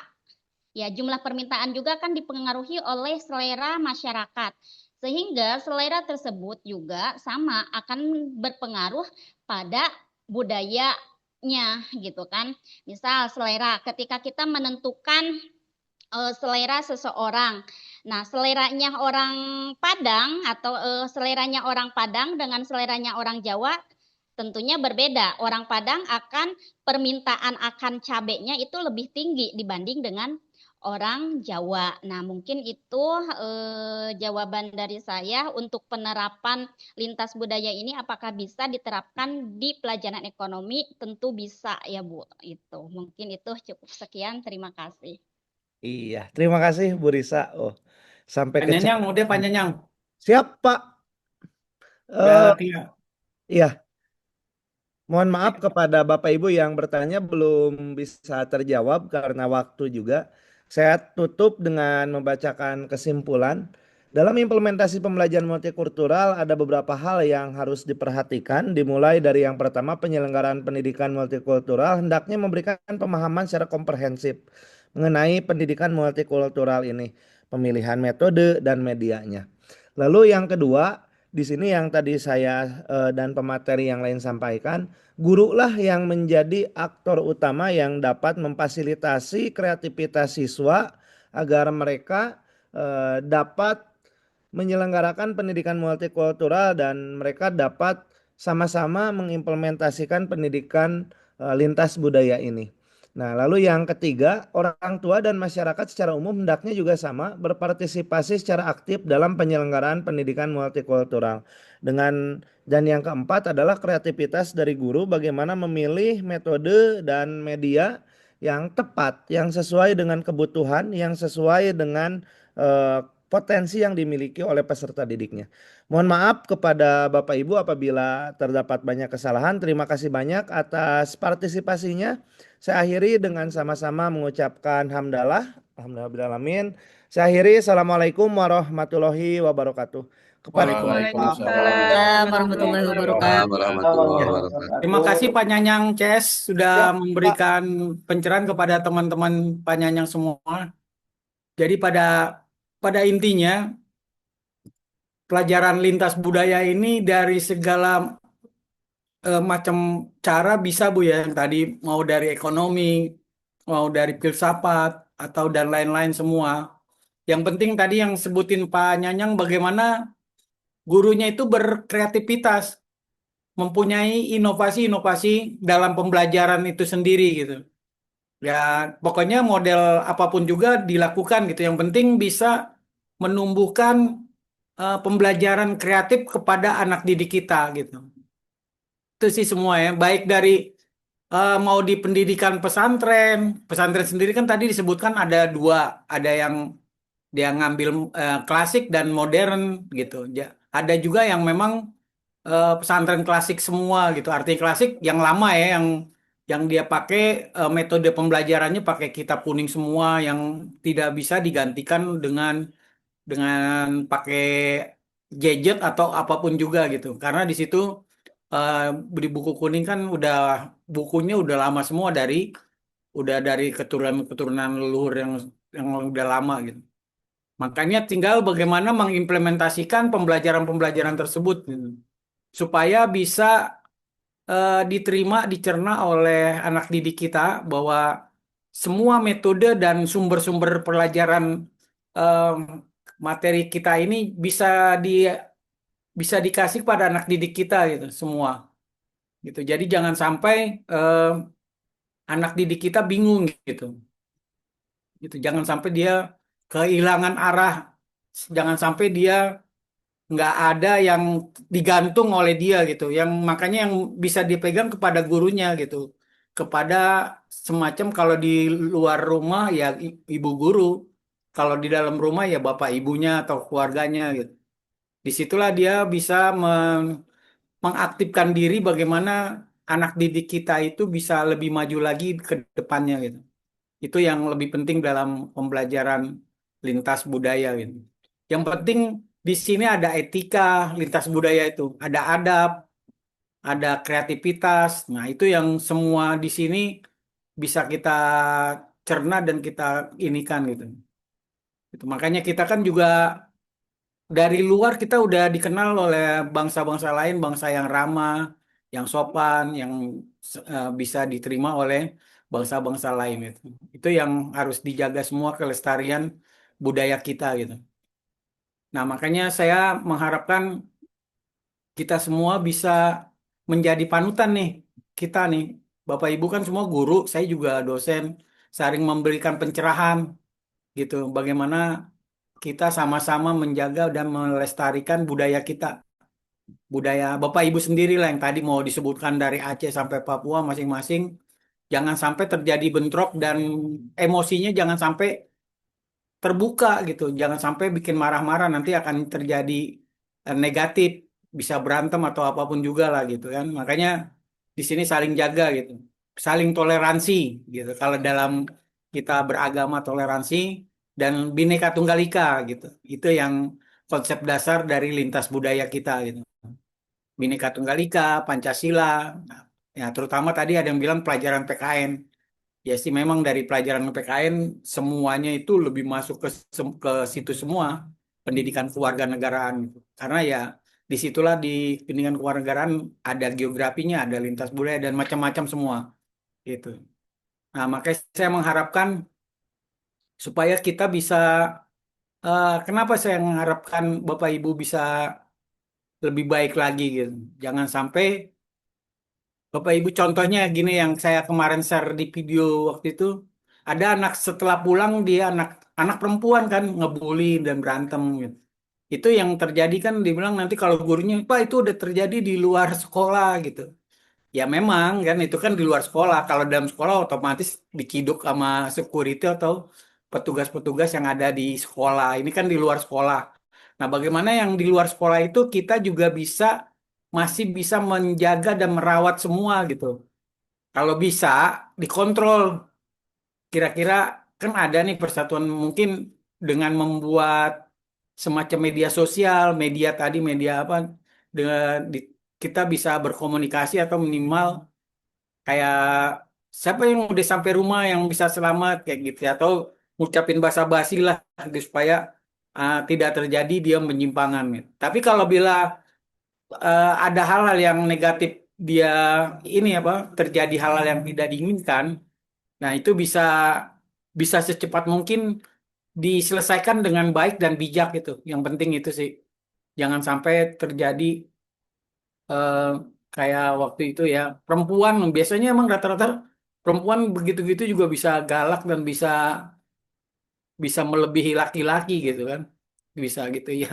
Ya, jumlah permintaan juga kan dipengaruhi oleh selera masyarakat. Sehingga selera tersebut juga sama akan berpengaruh pada budayanya gitu kan. Misal selera ketika kita menentukan selera seseorang. Nah, seleranya orang Padang atau seleranya orang Padang dengan seleranya orang Jawa tentunya berbeda. Orang Padang akan permintaan akan cabenya itu lebih tinggi dibanding dengan orang Jawa. Nah, mungkin itu jawaban dari saya untuk penerapan lintas budaya ini apakah bisa diterapkan di pelajaran ekonomi? Tentu bisa ya, Bu. Itu. Mungkin itu cukup sekian. Terima kasih. Iya, terima kasih Bu Risa. Oh, sampai Pak Nyanyang, udah Pak Nyanyang. Siap, Pak. Iya. Mohon maaf kepada Bapak Ibu yang bertanya belum bisa terjawab karena waktu juga. Saya tutup dengan membacakan kesimpulan. Dalam implementasi pembelajaran multikultural ada beberapa hal yang harus diperhatikan. Dimulai dari yang pertama, penyelenggaraan pendidikan multikultural hendaknya memberikan pemahaman secara komprehensif mengenai pendidikan multikultural ini, pemilihan metode dan medianya. Lalu yang kedua, di sini yang tadi saya dan pemateri yang lain sampaikan, gurulah yang menjadi aktor utama yang dapat memfasilitasi kreativitas siswa agar mereka dapat menyelenggarakan pendidikan multikultural dan mereka dapat sama-sama mengimplementasikan pendidikan lintas budaya ini. Nah, lalu yang ketiga, orang tua dan masyarakat secara umum hendaknya juga sama berpartisipasi secara aktif dalam penyelenggaraan pendidikan multikultural. Dan yang keempat adalah kreativitas dari guru bagaimana memilih metode dan media yang tepat, yang sesuai dengan kebutuhan, yang sesuai dengan potensi yang dimiliki oleh peserta didiknya. Mohon maaf kepada Bapak Ibu apabila terdapat banyak kesalahan. Terima kasih banyak atas partisipasinya. Saya akhiri dengan sama-sama mengucapkan hamdalah. Alhamdulillahirrahmanirrahim. Saya akhiri. Assalamualaikum warahmatullahi wabarakatuh. Kepada Waalaikumsalam warahmatullahi wabarakatuh. warahmatullahi Ya. wabarakatuh. Terima kasih Pak Nyanyang Ces Ya, sudah Pak. memberikan pencerahan kepada teman-teman Pak Nyanyang semua. Jadi pada intinya pelajaran lintas budaya ini dari segala macam cara bisa Bu ya, yang tadi mau dari ekonomi, mau dari filsafat atau dan lain-lain semua. Yang penting tadi yang sebutin Pak Nyanyang bagaimana gurunya itu berkreativitas, mempunyai inovasi-inovasi dalam pembelajaran itu sendiri gitu. Ya, pokoknya model apapun juga dilakukan gitu. Yang penting bisa menumbuhkan pembelajaran kreatif kepada anak didik kita gitu. Itu sih semua ya. Baik dari mau di pendidikan pesantren, pesantren sendiri kan tadi disebutkan ada dua, ada yang dia ngambil klasik dan modern gitu. Ada juga yang memang pesantren klasik semua gitu. Artinya klasik yang lama ya, yang dia pakai metode pembelajarannya pakai kitab kuning semua yang tidak bisa digantikan dengan pakai gadget atau apapun juga gitu. Karena di situ eh, di buku kuning kan bukunya udah lama semua dari keturunan-keturunan leluhur yang udah lama gitu. Makanya tinggal bagaimana mengimplementasikan pembelajaran-pembelajaran tersebut gitu, supaya bisa diterima, dicerna oleh anak didik kita bahwa semua metode dan sumber-sumber pelajaran eh, materi kita ini bisa dikasih pada anak didik kita gitu semua gitu. Jadi jangan sampai anak didik kita bingung gitu. Gitu. Jangan sampai dia kehilangan arah, jangan sampai dia nggak ada yang digantung oleh dia gitu, yang makanya yang bisa dipegang kepada gurunya gitu, kepada semacam kalau di luar rumah ya ibu guru, kalau di dalam rumah ya bapak ibunya atau keluarganya gitu. Disitulah dia bisa mengaktifkan diri bagaimana anak didik kita itu bisa lebih maju lagi ke depannya gitu. Itu yang lebih penting dalam pembelajaran lintas budaya gitu. Yang penting di sini ada etika lintas budaya itu, ada adab, ada kreativitas. Nah, itu yang semua di sini bisa kita cerna dan kita inikan gitu. Itu makanya kita kan juga dari luar kita udah dikenal oleh bangsa-bangsa lain, bangsa yang ramah, yang sopan, yang bisa diterima oleh bangsa-bangsa lain itu. Itu yang harus dijaga semua kelestarian budaya kita gitu. Nah, makanya saya mengharapkan kita semua bisa menjadi panutan nih, kita nih. Bapak Ibu kan semua guru, saya juga dosen, sering memberikan pencerahan gitu. Bagaimana kita sama-sama menjaga dan melestarikan budaya kita. Budaya Bapak Ibu sendiri lah yang tadi mau disebutkan dari Aceh sampai Papua masing-masing. Jangan sampai terjadi bentrok dan emosinya jangan sampai terbuka gitu. Jangan sampai bikin marah-marah nanti akan terjadi negatif, bisa berantem atau apapun juga lah gitu kan. Makanya di sini saling jaga gitu. Saling toleransi gitu. Kalau dalam kita beragama toleransi dan Bhinneka Tunggal Ika gitu. Itu yang konsep dasar dari lintas budaya kita gitu. Bhinneka Tunggal Ika, Pancasila. Nah, ya terutama tadi ada yang bilang pelajaran PKN. Ya sih memang dari pelajaran PKN semuanya itu lebih masuk ke situ semua pendidikan kewarganegaraan gitu. Karena ya disitulah di pendidikan kewarganegaraan ada geografinya, ada lintas budaya dan macam-macam semua gitu. Nah makanya saya mengharapkan supaya kita bisa kenapa saya mengharapkan Bapak Ibu bisa lebih baik lagi gitu. Jangan sampai Bapak Ibu contohnya gini yang saya kemarin share di video waktu itu ada anak setelah pulang dia anak perempuan kan ngebully dan berantem gitu. Itu yang terjadi kan dibilang nanti kalau gurunya Pak itu udah terjadi di luar sekolah gitu. Ya memang kan itu kan di luar sekolah. Kalau dalam sekolah otomatis diciduk sama security atau petugas-petugas yang ada di sekolah. Ini kan di luar sekolah. Nah, bagaimana yang di luar sekolah itu kita juga masih bisa menjaga dan merawat semua gitu. Kalau bisa dikontrol, kira-kira kan ada nih persatuan mungkin dengan membuat semacam media sosial, media tadi media apa dengan kita bisa berkomunikasi atau minimal kayak siapa yang udah sampai rumah yang bisa selamat kayak gitu ya, atau ngucapin basa-basi lah gitu, supaya tidak terjadi dia penyimpangan gitu. Tapi kalau bila ada hal-hal yang negatif dia ini apa terjadi hal-hal yang tidak diinginkan, nah itu bisa bisa secepat mungkin diselesaikan dengan baik dan bijak itu. Yang penting itu sih. Jangan sampai terjadi eh, kayak waktu itu ya. Perempuan biasanya emang rata-rata perempuan begitu-gitu juga bisa galak dan bisa bisa melebihi laki-laki gitu kan. Bisa gitu ya.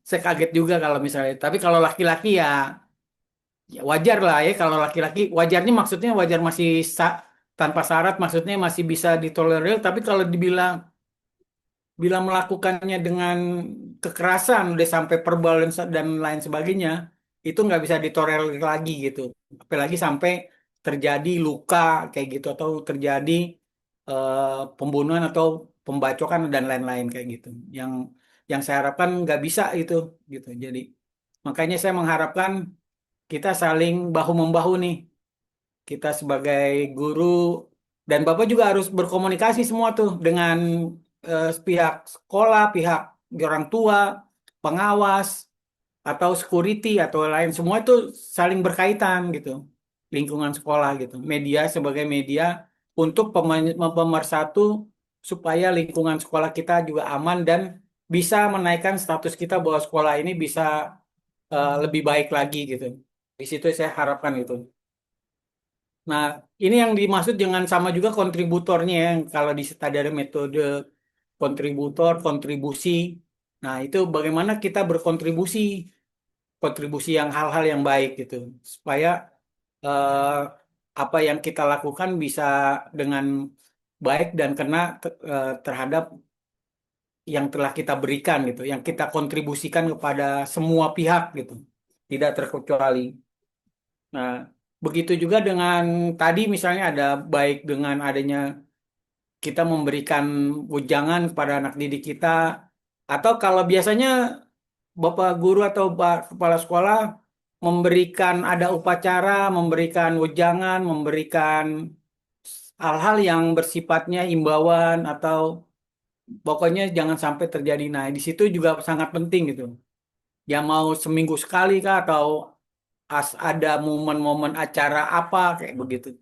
Saya kaget juga kalau misalnya. Tapi kalau laki-laki ya wajar lah ya. Kalau laki-laki wajarnya maksudnya wajar masih tanpa syarat maksudnya masih bisa ditolerir. Tapi kalau dibilang bila melakukannya dengan kekerasan udah sampai verbal dan lain sebagainya itu nggak bisa ditolerir lagi gitu, apalagi sampai terjadi luka kayak gitu atau terjadi eh, pembunuhan atau pembacokan dan lain-lain kayak gitu yang saya harapkan nggak bisa itu gitu. Jadi makanya saya mengharapkan kita saling bahu membahu nih, kita sebagai guru dan Bapak juga harus berkomunikasi semua tuh dengan pihak sekolah, pihak orang tua, pengawas, atau security atau lain semua itu saling berkaitan gitu. Lingkungan sekolah gitu. Media sebagai media untuk pemersatu supaya lingkungan sekolah kita juga aman dan bisa menaikkan status kita bahwa sekolah ini bisa lebih baik lagi gitu. Di situ saya harapkan itu. Nah, ini yang dimaksud dengan sama juga kontributornya yang kalau di ada metode kontributor, kontribusi. Nah, itu bagaimana kita berkontribusi, kontribusi yang hal-hal yang baik gitu, supaya eh, apa yang kita lakukan bisa dengan baik dan kena terhadap yang telah kita berikan gitu, yang kita kontribusikan kepada semua pihak gitu, tidak terkecuali. Nah, begitu juga dengan tadi misalnya ada baik dengan adanya kita memberikan wejangan kepada anak didik kita, atau kalau biasanya Bapak guru atau kepala sekolah memberikan ada upacara, memberikan wejangan, memberikan hal-hal yang bersifatnya imbauan atau pokoknya jangan sampai terjadi. Nah, di situ juga sangat penting gitu. Ya mau seminggu sekali kah atau ada momen-momen acara apa kayak begitu.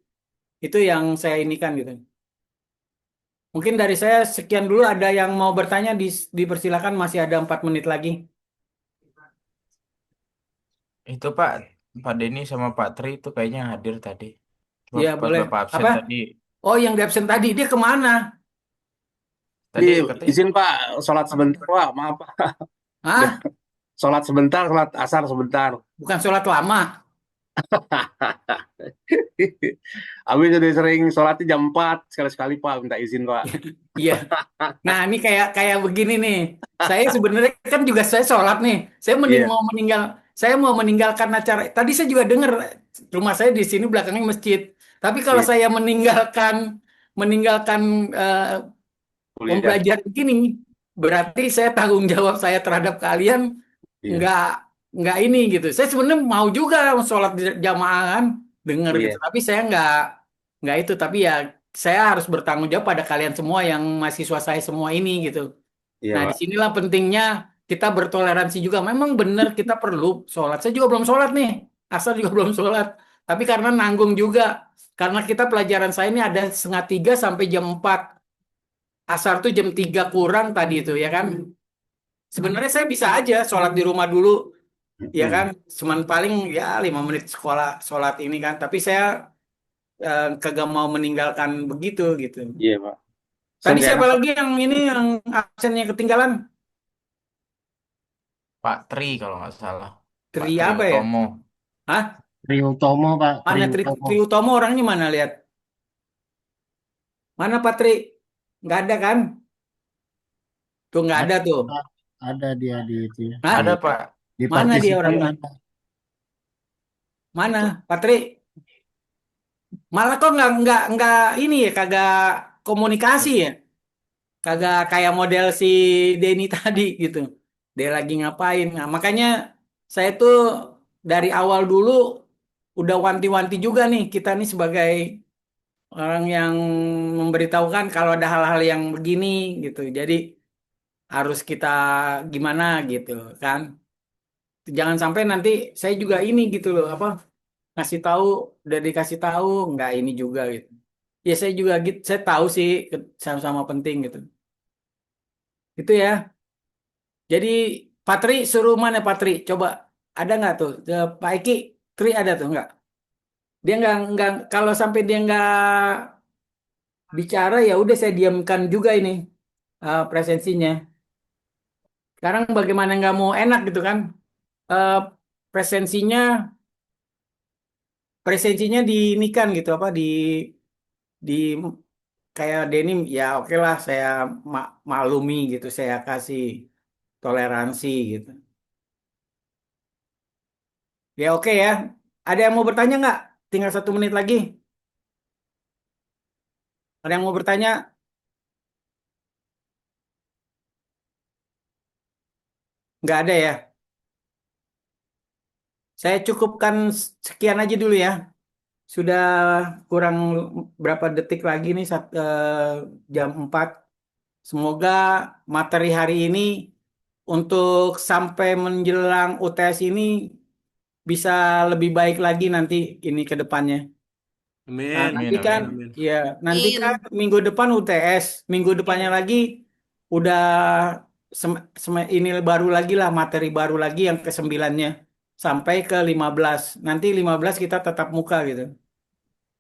Itu yang saya inikan gitu. Mungkin dari saya sekian dulu. Ada yang mau bertanya dipersilakan, masih ada 4 menit lagi. Itu Pak Denny sama Pak Tri itu kayaknya hadir tadi. Cuma Ya pas boleh. Bapak absen Apa? tadi, Oh, yang di absen tadi dia kemana? tadi katanya Izin Pak, sholat sebentar Pak, maaf Pak. Hah? Sholat sebentar, sholat asar sebentar. Bukan sholat lama. Abis udah sering sholatnya jam 4, sekali-sekali Pak, minta izin Pak. Iya. Nah, ini kayak kayak begini nih. Saya sebenarnya kan juga saya sholat nih. Iya, Saya mau meninggalkan acara. Tadi saya juga dengar rumah saya di sini belakangnya masjid. Tapi kalau iya, saya meninggalkan kuliah. pembelajaran begini, berarti saya tanggung jawab saya terhadap kalian Iya, nggak nggak ini gitu. Saya sebenarnya mau juga sholat jamaah kan, dengar iya, gitu. Tapi saya nggak itu. Tapi ya saya harus bertanggung jawab pada kalian semua yang mahasiswa saya semua ini gitu. iya Nah, Pak. disinilah pentingnya kita bertoleransi juga. Memang benar kita perlu sholat. Saya juga belum sholat nih. Asal juga belum sholat. Tapi karena nanggung juga. Karena kita pelajaran saya ini ada 2:30 sampai jam 4. Asar tuh jam 3 kurang tadi itu ya kan. Sebenarnya saya bisa aja sholat di rumah dulu. Ya kan. Cuman paling ya 5 menit sekolah sholat ini kan. Tapi saya kagak mau meninggalkan begitu gitu. Iya Pak. Tadi Saya siapa enak Pak. lagi yang ini yang absennya ketinggalan? Pak Tri kalau nggak salah, Pak Tri Tri apa ya? Utomo. Hah? Triutomo Pak, Mana Triutomo. Tri Utomo orangnya mana lihat? Mana Pak Tri? Nggak ada kan? Tuh nggak ada tuh. Ada dia di itu ya. Hah? Ada, Pak. Di Mana dia partisipan orangnya? ada. Mana, Patri? Malah kok nggak ini ya, kagak komunikasi ya, kagak kayak model si Denny tadi gitu. Dia lagi ngapain? Nah, makanya saya tuh dari awal dulu udah wanti-wanti juga nih kita nih sebagai orang yang memberitahukan kalau ada hal-hal yang begini gitu. Jadi harus kita gimana gitu kan. Jangan sampai nanti saya juga ini gitu loh apa ngasih tahu udah dikasih tahu nggak ini juga gitu. Ya saya juga gitu, saya tahu sih sama-sama penting gitu. Itu ya. Jadi Patri suruh mana Patri? Coba ada nggak tuh? Pak Eki, Tri ada tuh nggak? Dia nggak kalau sampai dia nggak bicara ya udah saya diamkan juga ini presensinya. Sekarang bagaimana nggak mau enak gitu kan? Eh, presensinya presensinya diinikan gitu apa di kayak denim ya oke lah saya maklumi gitu saya kasih toleransi gitu ya oke ya ada yang mau bertanya nggak tinggal 1 menit lagi ada yang mau bertanya nggak ada ya saya cukupkan sekian aja dulu ya sudah kurang berapa detik lagi nih jam 4 semoga materi hari ini untuk sampai menjelang UTS ini bisa lebih baik lagi nanti ini ke depannya. Nah, Amin. nanti kan, Amin. ya nanti kan minggu depan UTS, minggu depannya lagi udah ini baru lagi lah materi baru lagi yang ke-9-nya sampai ke 15. Nanti 15 kita tetap muka gitu.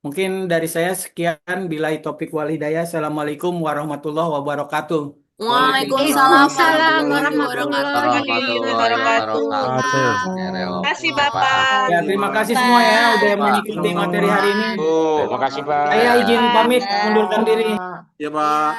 Mungkin dari saya sekian billahi taufik wal hidayah. Assalamualaikum warahmatullahi wabarakatuh. Waalaikumsalam Waalaikumsalam warahmatullahi warahmatullahi wabarakatuh. wabarakatuh. Terima kasih Bapak. Ya, terima kasih semua ya udah mengikuti materi hari ini. Terima kasih, Pak. Saya izin pamit mundurkan diri. Ya, Pak.